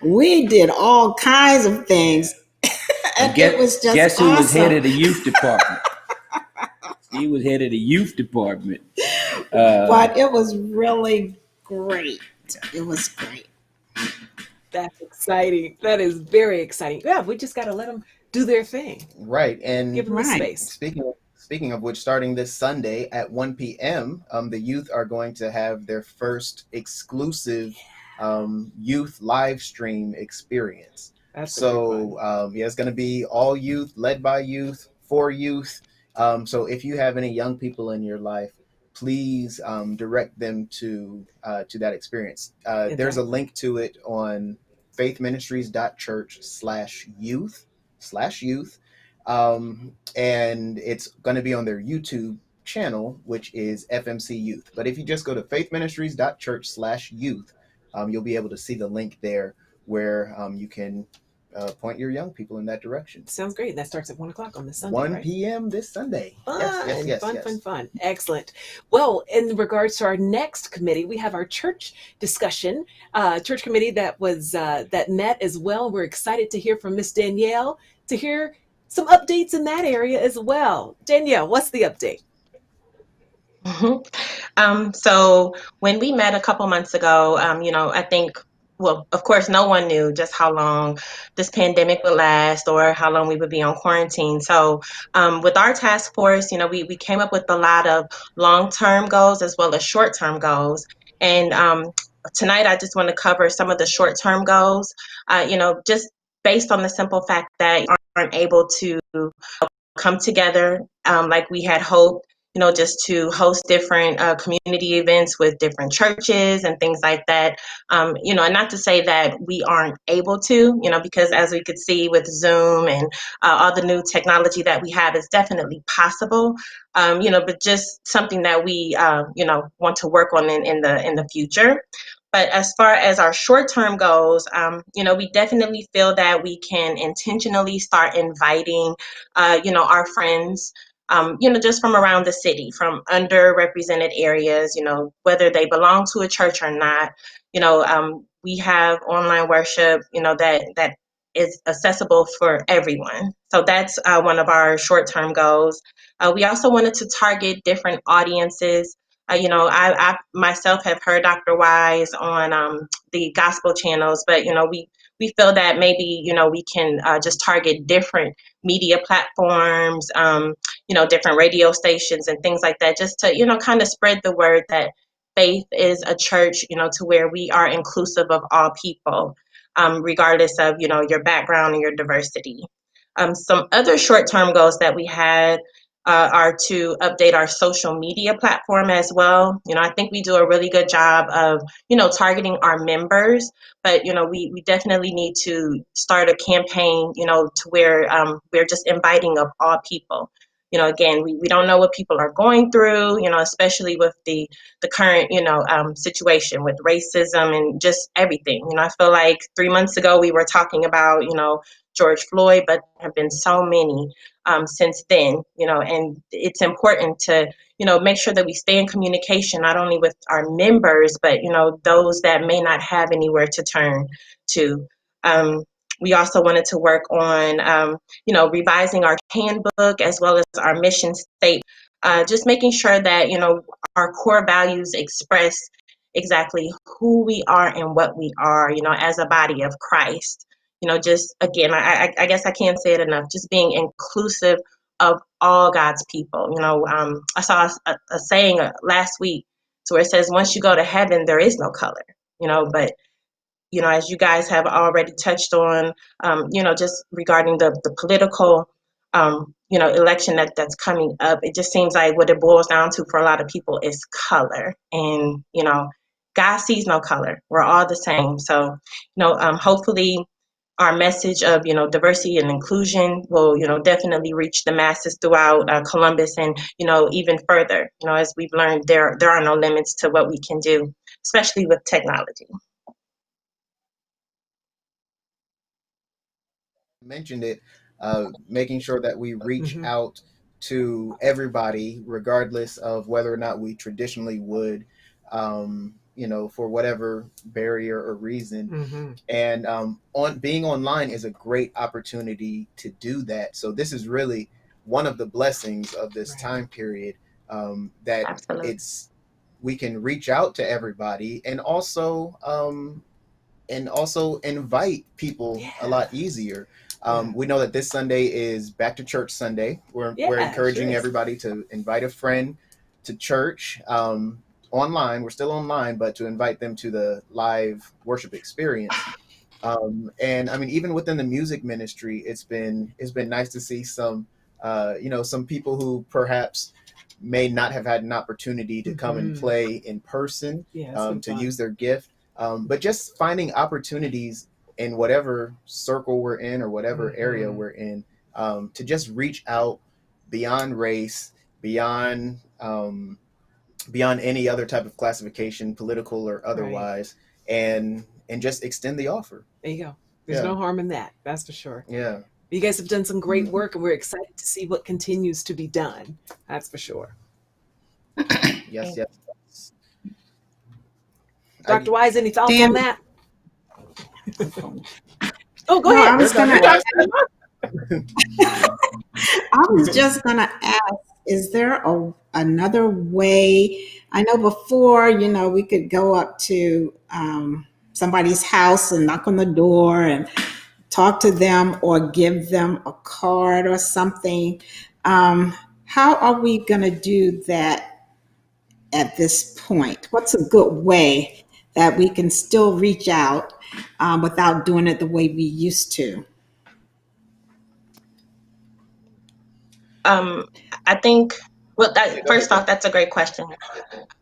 S4: we did all kinds of things. And it was just
S5: guess who was head
S4: awesome.
S5: of the youth department? He was head of the youth department.
S4: But it was really great. It was great.
S2: That's exciting. That is very exciting. Yeah, we just got to let them do their thing.
S3: Right. And
S2: Give them the
S4: Right.
S2: space.
S3: speaking of which, starting this Sunday at 1 p.m., the youth are going to have their first exclusive youth live stream experience.
S2: That's gonna be
S3: So yeah, it's going to be all youth, led by youth, for youth. So if you have any young people in your life, please direct them to that experience. There's a
S2: Exactly.
S3: link to it on faithministries.church/youth. And it's going to be on their YouTube channel, which is FMC Youth. But if you just go to faithministries.church/youth, you'll be able to see the link there where you can point your young people in that direction.
S2: Sounds great. That starts at 1 o'clock on this Sunday,
S3: 1
S2: right?
S3: p.m. this Sunday.
S2: Fun,
S3: Yes.
S2: fun. Excellent. Well, in regards to our next committee, we have our church discussion, church committee that was that met as well. We're excited to hear from Miss Danielle to hear some updates in that area as well. Danielle, what's the update?
S11: So when we met a couple months ago, I think, well, of course, no one knew just how long this pandemic would last or how long we would be on quarantine. So with our task force, we came up with a lot of long-term goals as well as short-term goals. And tonight, I just want to cover some of the short-term goals, just based on the simple fact that you aren't able to come together like we had hoped, just to host different community events with different churches and things like that. And not to say that we aren't able to, because as we could see with Zoom and all the new technology that we have, is definitely possible. But just something that we, want to work on in the future. But as far as our short-term goals, we definitely feel that we can intentionally start inviting, our friends, just from around the city, from underrepresented areas, whether they belong to a church or not. We have online worship, that is accessible for everyone. So that's one of our short-term goals. We also wanted to target different audiences. I myself have heard Dr. Wise on the gospel channels, but we feel that maybe we can just target different media platforms, different radio stations and things like that, just to kind of spread the word that Faith is a church, to where we are inclusive of all people, regardless of your background and your diversity. Some other short-term goals that we had are to update our social media platform as well. I think we do a really good job of, targeting our members, but, we definitely need to start a campaign, to where we're just inviting of all people. Again, we don't know what people are going through, especially with the current, situation with racism and just everything. I feel like 3 months ago we were talking about, George Floyd, but there have been so many since then, and it's important to, make sure that we stay in communication, not only with our members, but, those that may not have anywhere to turn to. We also wanted to work on, revising our handbook as well as our mission statement, just making sure that, our core values express exactly who we are and what we are, as a body of Christ. Just again, I guess I can't say it enough, just being inclusive of all God's people. I saw a saying last week to where it says, once you go to heaven, there is no color, but as you guys have already touched on, just regarding the political, election that's coming up, it just seems like what it boils down to for a lot of people is color. And, God sees no color. We're all the same. So, hopefully our message of, diversity and inclusion will, definitely reach the masses throughout Columbus and, even further, as we've learned, there are no limits to what we can do, especially with technology.
S3: Mentioned it, making sure that we reach out to everybody, regardless of whether or not we traditionally would, for whatever barrier or reason.
S2: Mm-hmm.
S3: And on being online is a great opportunity to do that. So this is really one of the blessings of this
S2: Right.
S3: time period, that
S11: Absolutely.
S3: we can reach out to everybody, and also invite people a lot easier. We know that this Sunday is Back to Church Sunday. We're
S2: Yeah,
S3: encouraging
S2: sure is.
S3: everybody to invite a friend to church, online. We're still online, but to invite them to the live worship experience. And I mean, even within the music ministry, it's been nice to see some, some people who perhaps may not have had an opportunity to come and play in person,
S2: Yeah, it's been
S3: to
S2: fun.
S3: use their gift. But just finding opportunities in whatever circle we're in or whatever area we're in, to just reach out beyond race, beyond any other type of classification, political or otherwise, and just extend the offer.
S2: There you go. There's
S3: Yeah.
S2: no harm in that. That's for sure.
S3: Yeah.
S2: You guys have done some great work, and we're excited to see what continues to be done. That's for sure.
S3: Yes. Yes.
S2: Dr. Wise, any thoughts
S4: Dan-
S2: on that? Oh, go
S4: No,
S2: ahead.
S4: I was
S3: Dr.
S4: gonna.
S3: Wise.
S4: I was just gonna ask: is there another way? I know before, we could go up to somebody's house and knock on the door and talk to them, or give them a card or something. How are we gonna do that at this point? What's a good way that we can still reach out without doing it the way we used to?
S11: I think, well,
S3: Yeah, go ahead,
S11: first off, that's a great question.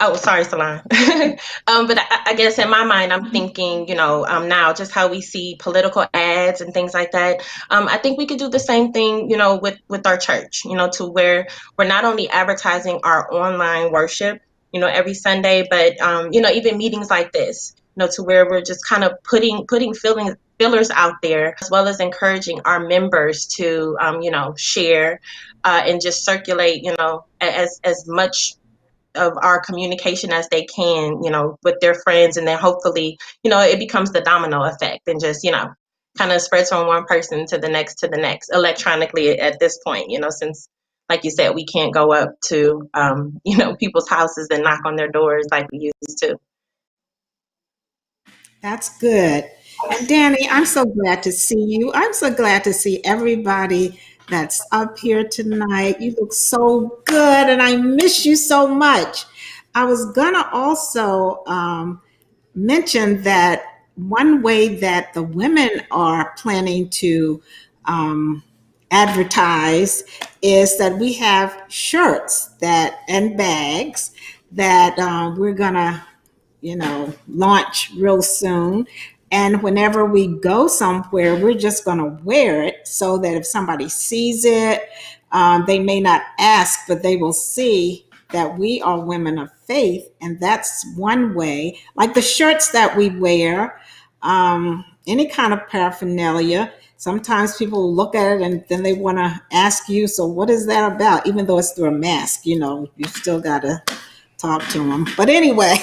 S11: Oh, sorry, Salon. But I guess in my mind, I'm thinking, now just how we see political ads and things like that. I think we could do the same thing, with our church, to where we're not only advertising our online worship, every Sunday, but, even meetings like this, to where we're just kind of putting fillers out there, as well as encouraging our members to, share and just circulate, as much of our communication as they can, with their friends. And then hopefully, it becomes the domino effect and just, kind of spreads from one person to the next electronically at this point, since, like you said, we can't go up to, people's houses and knock on their doors like we used to.
S4: That's good. And Danny, I'm so glad to see you. I'm so glad to see everybody that's up here tonight. You look so good, and I miss you so much. I was gonna also mention that one way that the women are planning to advertise is that we have shirts and bags that we're gonna launch real soon. And whenever we go somewhere, we're just going to wear it so that if somebody sees it, they may not ask, but they will see that we are women of faith. And that's one way, like the shirts that we wear, any kind of paraphernalia. Sometimes people look at it and then they want to ask you, so what is that about? Even though it's through a mask, you still got to talk to them. But anyway,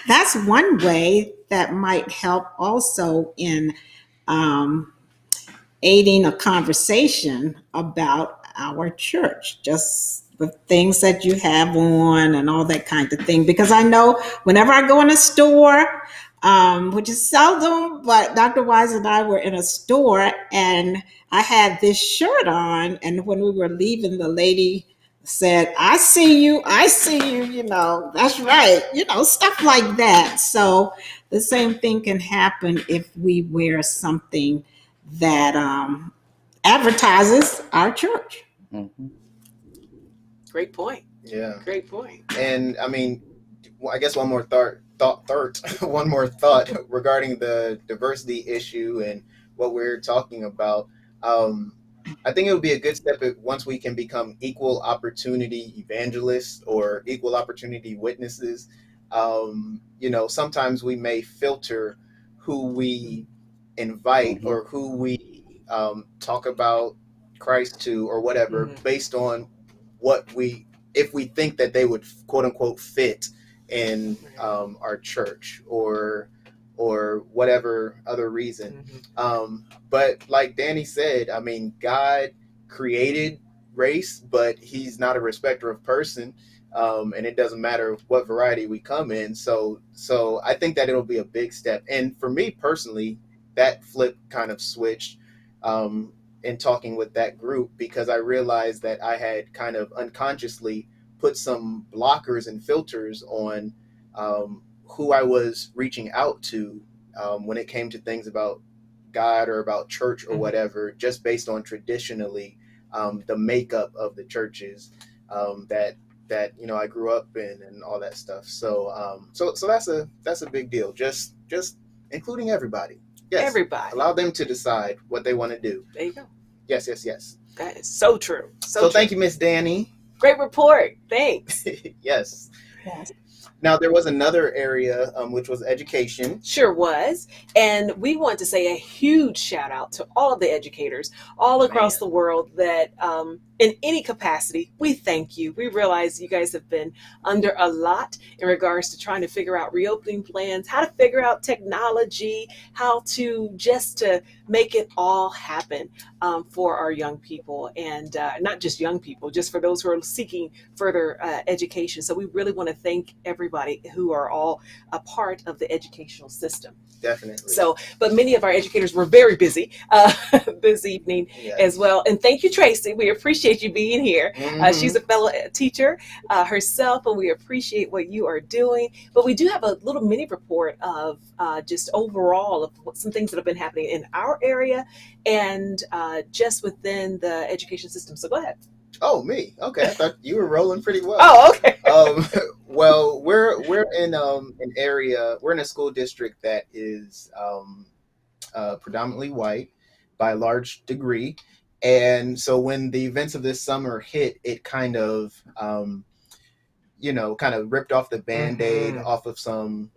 S4: that's one way that might help also in aiding a conversation about our church, just the things that you have on and all that kind of thing. Because I know whenever I go in a store, which is seldom, but Dr. Wise and I were in a store and I had this shirt on, and when we were leaving, the lady said, I see you, that's right, stuff like that. So the same thing can happen if we wear something that advertises our church.
S5: Mm-hmm.
S2: Great point.
S3: Yeah.
S2: Great point.
S3: And I mean, I guess one more one more thought regarding the diversity issue and what we're talking about. I think it would be a good step once we can become equal opportunity evangelists or equal opportunity witnesses. Sometimes we may filter who we invite or who we talk about Christ to or whatever based on if we think that they would quote unquote fit in our church or whatever other reason. But like Danny said, I mean, God created race, but he's not a respecter of person. And it doesn't matter what variety we come in. So I think that it'll be a big step. And for me personally, that flip kind of switched in talking with that group, because I realized that I had kind of unconsciously put some blockers and filters on who I was reaching out to when it came to things about God or about church or whatever, just based on traditionally the makeup of the churches that I grew up in and all that stuff. So that's a big deal. Just including everybody. Yes,
S2: Everybody.
S3: Allow them to decide what they want to do.
S2: There you go.
S3: Yes.
S2: That is so true. So true.
S3: Thank you, Miss Danny.
S2: Great report. Thanks.
S3: Yes.
S4: Yes.
S3: Now, there was another area, which was education.
S2: Sure was. And we want to say a huge shout out to all of the educators all across the world that in any capacity, we thank you. We realize you guys have been under a lot in regards to trying to figure out reopening plans, how to figure out technology, how to make it all happen for our young people, and not just young people, just for those who are seeking further education. So we really want to thank everybody who are all a part of the educational system.
S3: Definitely.
S2: So, but many of our educators were very busy this evening as well. And thank you, Tracy. We appreciate you being here. She's a fellow teacher herself, and we appreciate what you are doing. But we do have a little mini report of just overall of some things that have been happening in our area and just within the education system. So go ahead.
S3: Oh, me. Okay. I thought you were rolling pretty well.
S2: Oh, okay.
S3: Well, we're in an area, we're in a school district that is predominantly white by a large degree. And so when the events of this summer hit, it kind of ripped off the Band-Aid off of some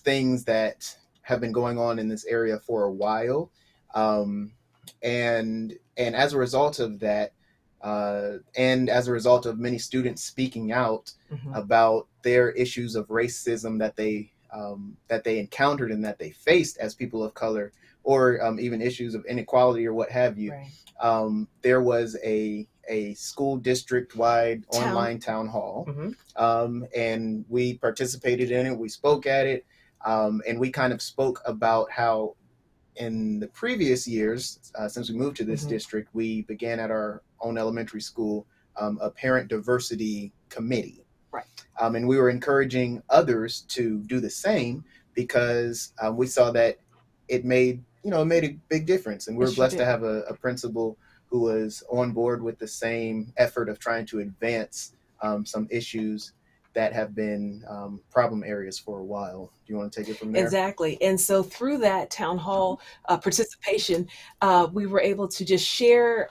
S3: things that have been going on in this area for a while. And as a result of that, and as a result of many students speaking out about their issues of racism that they encountered and that they faced as people of color, or even issues of inequality or what have you, there was a school district-wide online town hall, and we participated in it. We spoke at it, and we kind of spoke about how in the previous years, since we moved to this district, we began at our own elementary school a parent diversity committee.
S2: Right.
S3: And we were encouraging others to do the same, because we saw that it made a big difference. And we were blessed to have a principal who was on board with the same effort of trying to advance some issues that have been problem areas for a while. Do you want to take it from there?
S2: Exactly. And so through that town hall participation, we were able to just share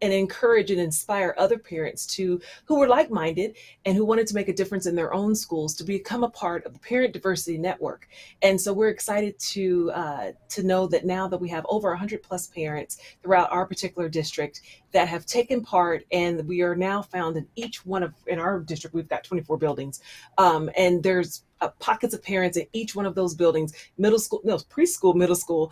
S2: and encourage and inspire other parents who were like-minded and who wanted to make a difference in their own schools to become a part of the Parent Diversity Network. And so we're excited to know that now that we have over 100 plus parents throughout our particular district that have taken part, and we are now found in our district, we've got 24 buildings, and there's pockets of parents in each one of those buildings, preschool, middle school,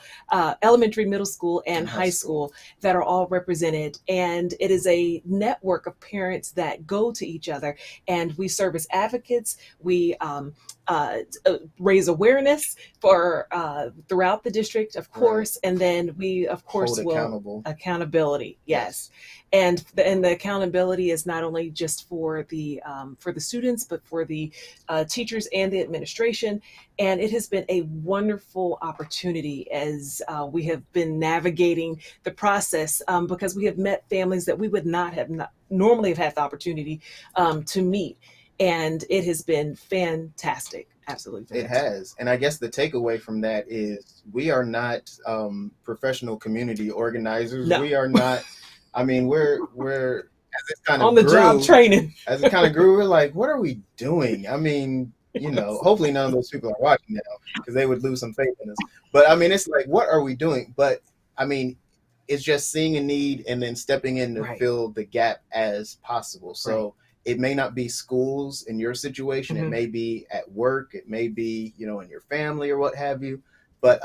S2: elementary, middle school, and high school, that are all represented. And it is a network of parents that go to each other, and we serve as advocates. We raise awareness for throughout the district, of course, and then we, of course, accountability. Yes. And the accountability is not only just for the students, but for the teachers and the administration. And it has been a wonderful opportunity as we have been navigating the process, because we have met families that we would not normally have had the opportunity to meet. And it has been fantastic. Absolutely fantastic.
S3: It has. And I guess the takeaway from that is we are not professional community organizers.
S2: No.
S3: We are not. I mean, we're as it kind of
S2: on the job training.
S3: As it kind of grew, we're like, what are we doing? I mean, hopefully none of those people are watching now, because they would lose some faith in us. But I mean, it's like, what are we doing? But I mean, it's just seeing a need and then stepping in to
S2: Right.
S3: fill the gap as possible. So it may not be schools in your situation. It may be at work. It may be, you know, in your family or what have you. But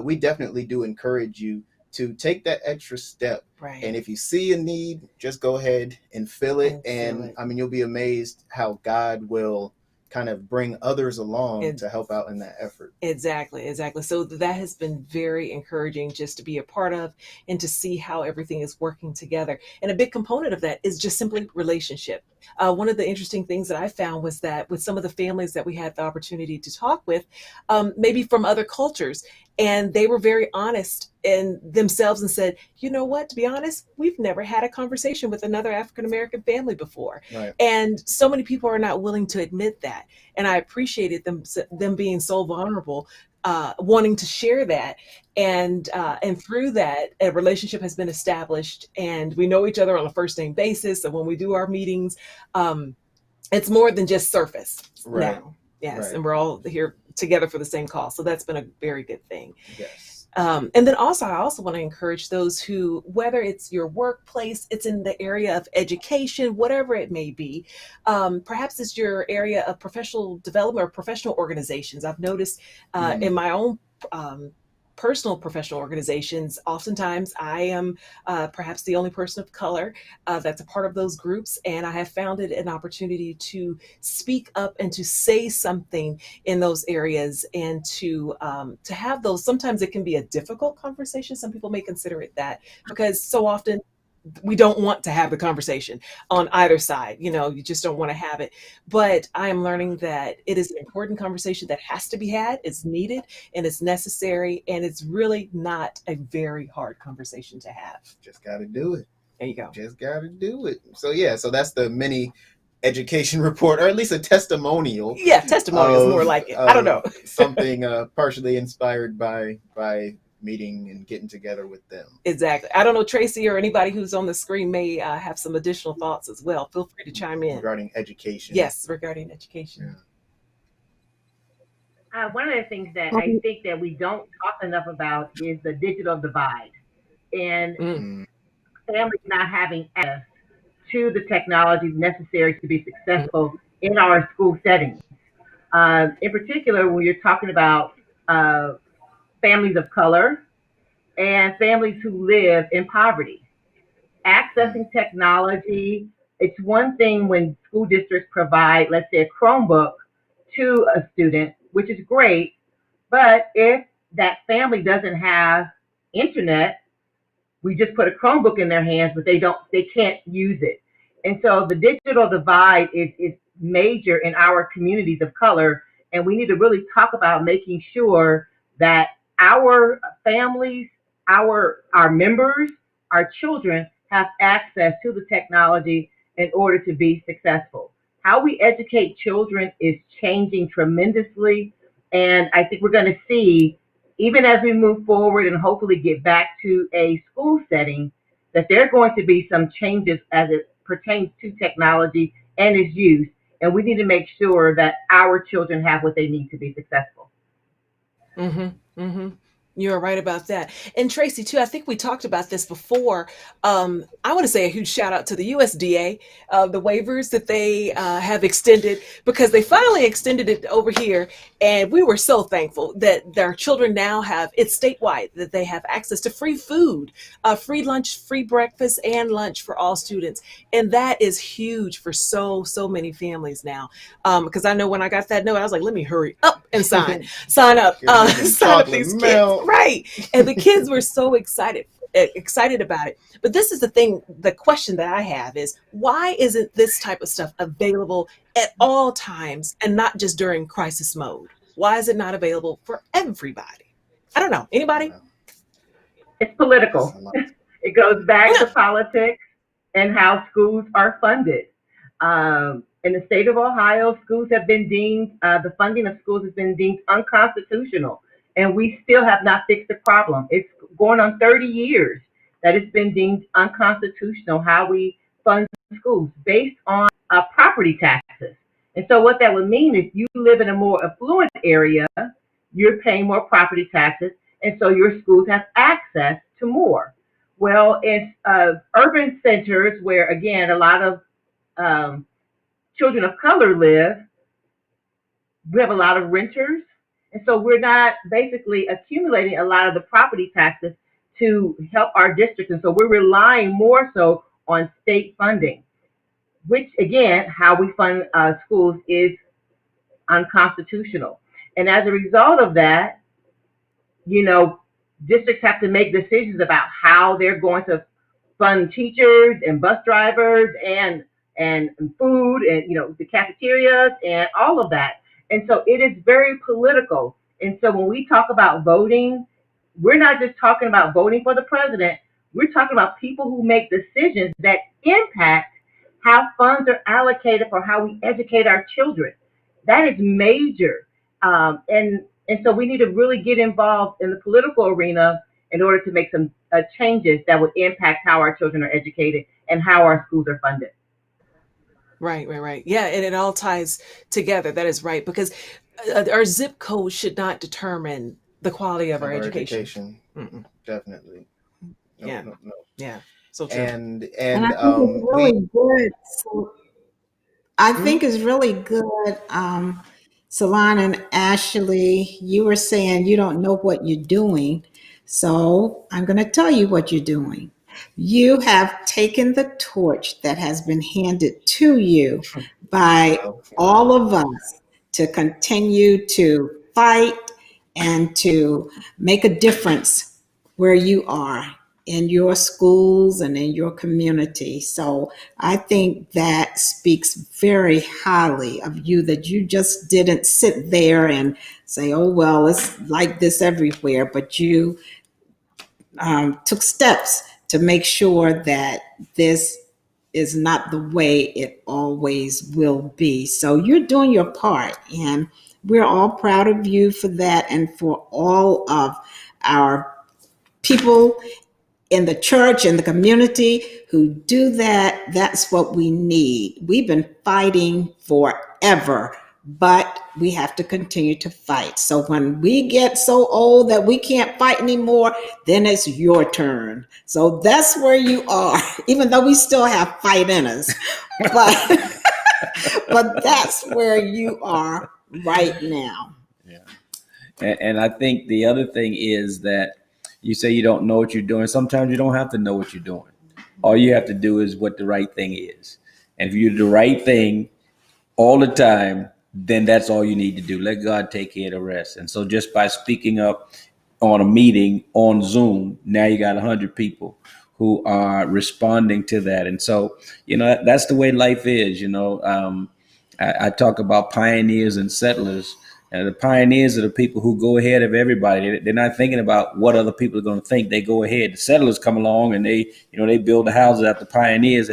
S3: we definitely do encourage you to take that extra step.
S2: Right.
S3: And if you see a need, just go ahead and fill it. And I mean, you'll be amazed how God will kind of bring others along to help out in that effort.
S2: Exactly. So that has been very encouraging just to be a part of and to see how everything is working together. And a big component of that is just simply relationship. One of the interesting things that I found was that with some of the families that we had the opportunity to talk with, maybe from other cultures, and they were very honest in themselves and said, you know what, to be honest, we've never had a conversation with another African-American family before.
S3: Right.
S2: And so many people are not willing to admit that. And I appreciated them being so vulnerable, wanting to share that. And through that, a relationship has been established, and we know each other on a first name basis. And when we do our meetings, it's more than just surface now. Yes.
S3: Right.
S2: And we're all here together for the same cause. So that's been a very good thing.
S3: Yes.
S2: And then also, I also want to encourage those who, whether it's your workplace, it's in the area of education, whatever it may be, perhaps it's your area of professional development or professional organizations. I've noticed in my own personal professional organizations, oftentimes I am perhaps the only person of color that's a part of those groups. And I have found it an opportunity to speak up and to say something in those areas, and to have those. Sometimes it can be a difficult conversation. Some people may consider it that, because so often we don't want to have the conversation on either side. You know, you just don't want to have it. But I am learning that it is an important conversation that has to be had. It's needed and it's necessary. And it's really not a very hard conversation to have.
S3: Just got to do it.
S2: There you go.
S3: Just got to do it. So, yeah, so that's the mini education report, or at least a testimonial.
S2: Yeah, testimonial is more like it. I don't know.
S3: Something partially inspired by meeting and getting together with them.
S2: Exactly. I don't know, Tracy or anybody who's on the screen may have some additional thoughts as well. Feel free to chime in.
S3: Regarding education.
S2: Yes, regarding education.
S3: Yeah.
S6: One of the things that I think that we don't talk enough about is the digital divide, and families not having access to the technologies necessary to be successful in our school settings. In particular, when you're talking about families of color and families who live in poverty. Accessing technology, it's one thing when school districts provide, let's say, a Chromebook to a student, which is great, but if that family doesn't have internet, we just put a Chromebook in their hands, but they can't use it. And so the digital divide is major in our communities of color, and we need to really talk about making sure that our families, our members, our children have access to the technology in order to be successful. How we educate children is changing tremendously, and I think we're going to see, even as we move forward and hopefully get back to a school setting, that there are going to be some changes as it pertains to technology and its use, and we need to make sure that our children have what they need to be successful.
S2: You're right about that. And Tracy, too, I think we talked about this before. I want to say a huge shout out to the USDA, the waivers that they have extended, because they finally extended it over here. And we were so thankful that their children now have, it's statewide, that they have access to free food, free lunch, free breakfast and lunch for all students. And that is huge for so many families now. Because I know when I got that note, I was like, let me hurry up and sign up these kids. Right. And the kids were so excited about it. But this is the question that I have is, why isn't this type of stuff available at all times and not just during crisis mode? Why is it not available for everybody? I don't know. Anybody?
S6: It's political. It goes back to politics and how schools are funded. In the state of Ohio, schools have been deemed, the funding of schools has been deemed unconstitutional. And we still have not fixed the problem. It's going on 30 years that it's been deemed unconstitutional how we fund schools based on property taxes. And so what that would mean is you live in a more affluent area, you're paying more property taxes, and so your schools have access to more. Well, it's urban centers where, again, a lot of um, children of color live. We have a lot of renters, and so we're not basically accumulating a lot of the property taxes to help our districts, and so we're relying more so on state funding, which again, how we fund schools is unconstitutional. And as a result of that, you know, districts have to make decisions about how they're going to fund teachers and bus drivers and food and the cafeterias and all of that. And so it is very political. And so when we talk about voting, we're not just talking about voting for the president. We're talking about people who make decisions that impact how funds are allocated for how we educate our children. That is major. And so we need to really get involved in the political arena in order to make some changes that would impact how our children are educated and how our schools are funded.
S2: Right. Yeah, and it all ties together. That is right, because our zip code should not determine the quality of our education.
S3: Definitely. No,
S2: Yeah.
S3: no.
S2: Yeah, so true.
S3: And
S4: And I think it's really good. So I
S3: Hmm?
S4: think it's really good. Salon and Ashley, you were saying you don't know what you're doing. So I'm going to tell you what you're doing. You have taken the torch that has been handed to you by
S3: Wow.
S4: all of us to continue to fight and to make a difference where you are in your schools and in your community. So I think that speaks very highly of you, that you just didn't sit there and say, oh, well, it's like this everywhere, but you took steps to make sure that this is not the way it always will be. So you're doing your part, and we're all proud of you for that, and for all of our people in the church and the community who do that. That's what we need. We've been fighting forever, but we have to continue to fight. So when we get so old that we can't fight anymore, then it's your turn. So that's where you are, even though we still have fight in us. But but that's where you are right now.
S5: Yeah. And I think the other thing is that you say you don't know what you're doing. Sometimes you don't have to know what you're doing. All you have to do is what the right thing is. And if you do the right thing all the time, then that's all you need to do. Let God take care of the rest. And so just by speaking up on a meeting on Zoom, now you got 100 people who are responding to that. And so, that's the way life is. I talk about pioneers and settlers. And the pioneers are the people who go ahead of everybody. They're not thinking about what other people are going to think. They go ahead. The settlers come along and they build the houses that the pioneers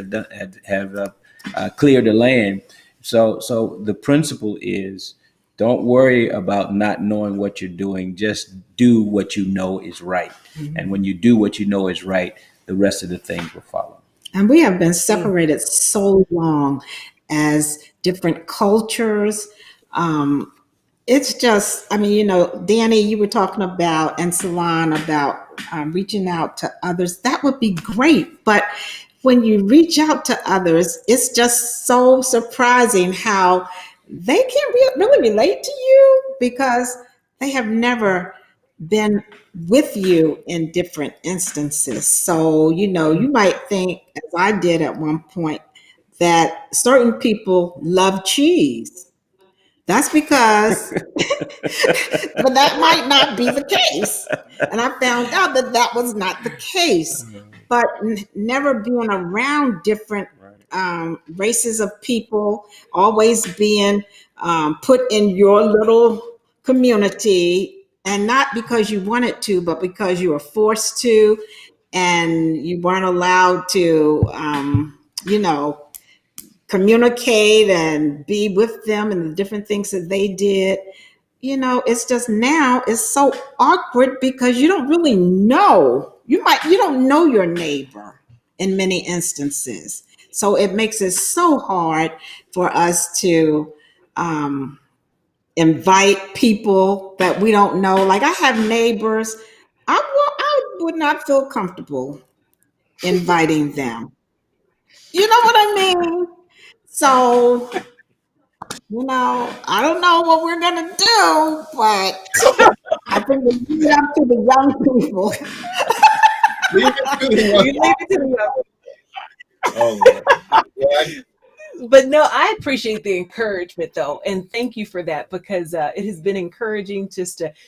S5: have cleared the land. So the principle is, don't worry about not knowing what you're doing. Just do what you know is right. Mm-hmm. And when you do what you know is right, the rest of the things will follow.
S4: And we have been separated so long as different cultures. It's just, Danny, you were talking about, and Salon, about reaching out to others. That would be great. But when you reach out to others, it's just so surprising how they can't really relate to you, because they have never been with you in different instances. So, you might think, as I did at one point, that certain people love cheese. That's because, but that might not be the case. And I found out that that was not the case. But never being around different races of people, always being put in your little community, and not because you wanted to, but because you were forced to, and you weren't allowed to, communicate and be with them and the different things that they did. It's just, now it's so awkward because you don't really know. You don't know your neighbor in many instances. So it makes it so hard for us to invite people that we don't know. Like, I have neighbors, I would not feel comfortable inviting them. You know what I mean? So, I don't know what we're going to do, but I think we leave it up to the young people.
S3: Leave it to the
S2: You
S3: young-
S2: leave it to the young.
S3: Oh, Lord. Yeah,
S2: But no, I appreciate the encouragement though, and thank you for that, because it has been encouraging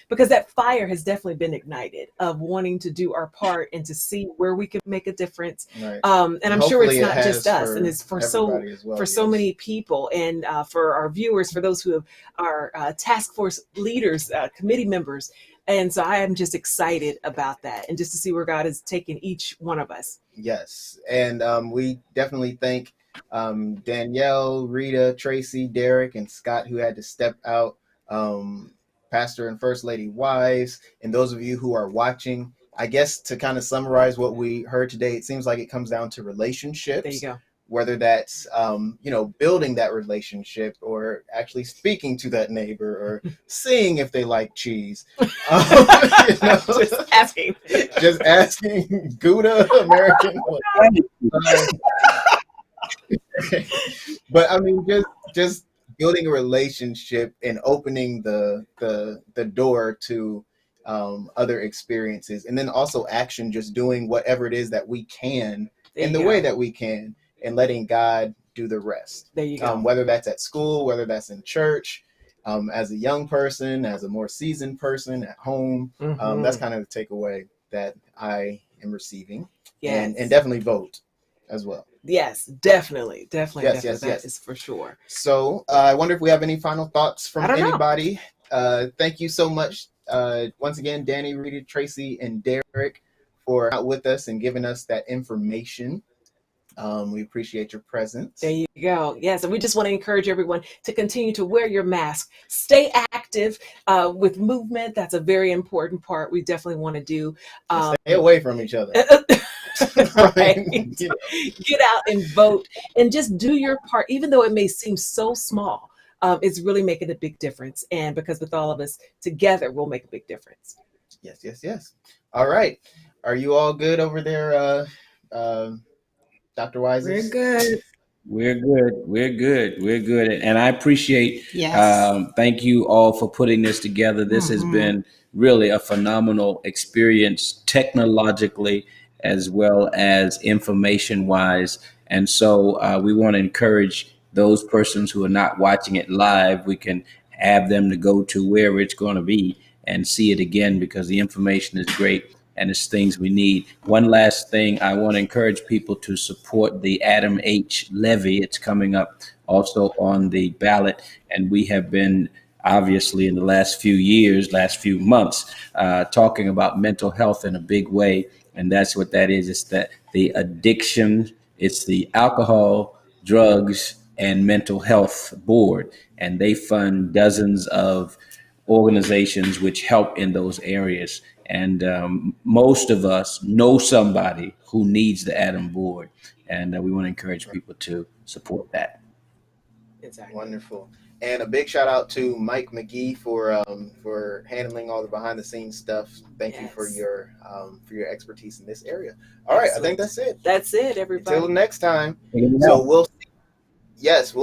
S2: because that fire has definitely been ignited of wanting to do our part and to see where we can make a difference.
S3: right.
S2: And I'm sure it's
S3: Hopefully
S2: not
S3: it
S2: just
S3: has
S2: us, and it's for
S3: everybody as well,
S2: so
S3: yes.
S2: many people, and for our viewers, for those who are task force leaders, committee members. And so I am just excited about that, and just to see where God has taken each one of us.
S3: Yes, and we definitely thank Danielle, Rita, Tracy, Derek, and Scott, who had to step out, Pastor and First Lady Wise, and those of you who are watching. I guess to kind of summarize what we heard today, it seems like it comes down to relationships.
S2: There you go.
S3: Whether that's building that relationship, or actually speaking to that neighbor, or seeing if they like cheese.
S2: Just asking.
S3: Just asking. Gouda, American. But I mean, just building a relationship and opening the door to other experiences, and then also action, just doing whatever it is that we can in the way that we can, and letting God do the rest.
S2: There you go.
S3: Whether that's at school, whether that's in church, as a young person, as a more seasoned person at home. That's kind of the takeaway that I am receiving.
S2: Yes.
S3: And definitely vote as well.
S2: Yes, definitely.
S3: Yes.
S2: That is for sure.
S3: So I wonder if we have any final thoughts from
S2: I don't know.
S3: anybody. Thank you so much. Once again, Danny, Rita, Tracy, and Derek for out with us and giving us that information. We appreciate your presence.
S2: There you go. Yes, and we just want to encourage everyone to continue to wear your mask, stay active with movement. That's a very important part. We definitely want to do.
S3: Stay away from each other.
S2: Right. Get out and vote, and just do your part, even though it may seem so small. It's really making a big difference, and because with all of us together, we'll make a big difference.
S3: Yes. All right. Are you all good over there, Dr. Wise?
S4: We're good.
S5: We're good. And I appreciate,
S4: Yes.
S5: thank you all for putting this together. This has been really a phenomenal experience, technologically as well as information wise. And so we want to encourage those persons who are not watching it live. We can have them to go to where it's going to be and see it again, because the information is great and it's things we need. One last thing, I want to encourage people to support the Adam H. Levy. It's coming up also on the ballot, and we have been obviously in the last few months, talking about mental health in a big way. And that's what that is. It's that the addiction, it's the alcohol, drugs, and mental health board. And they fund dozens of organizations which help in those areas. And most of us know somebody who needs the Adam board. And we want to encourage people to support that.
S2: Exactly.
S3: Wonderful. And a big shout out to Mike McGee for handling all the behind the scenes stuff. Thank you for your expertise in this area. All right, I think that's it.
S2: That's it, everybody.
S3: Until next time. So we'll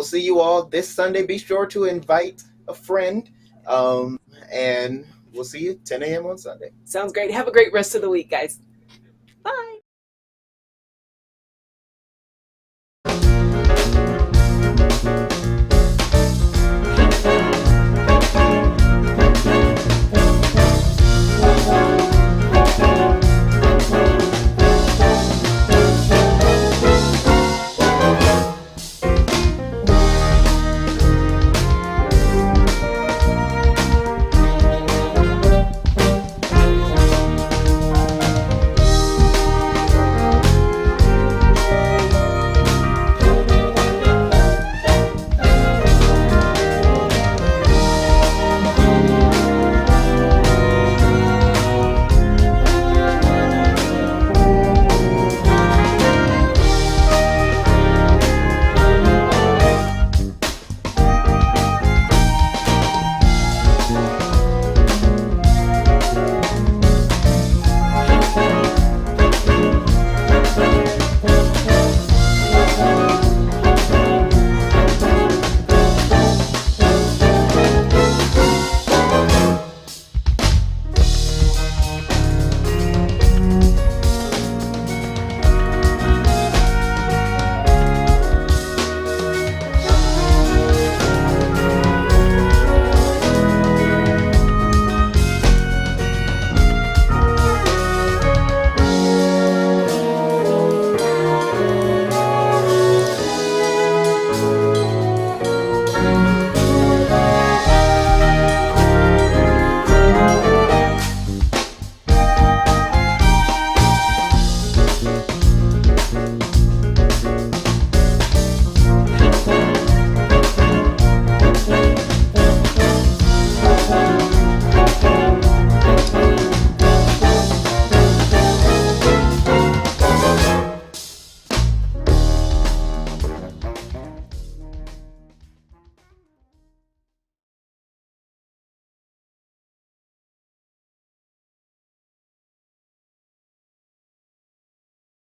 S3: see you all this Sunday. Be sure to invite a friend. And we'll see you 10 a.m. on Sunday.
S2: Sounds great. Have a great rest of the week, guys. Bye.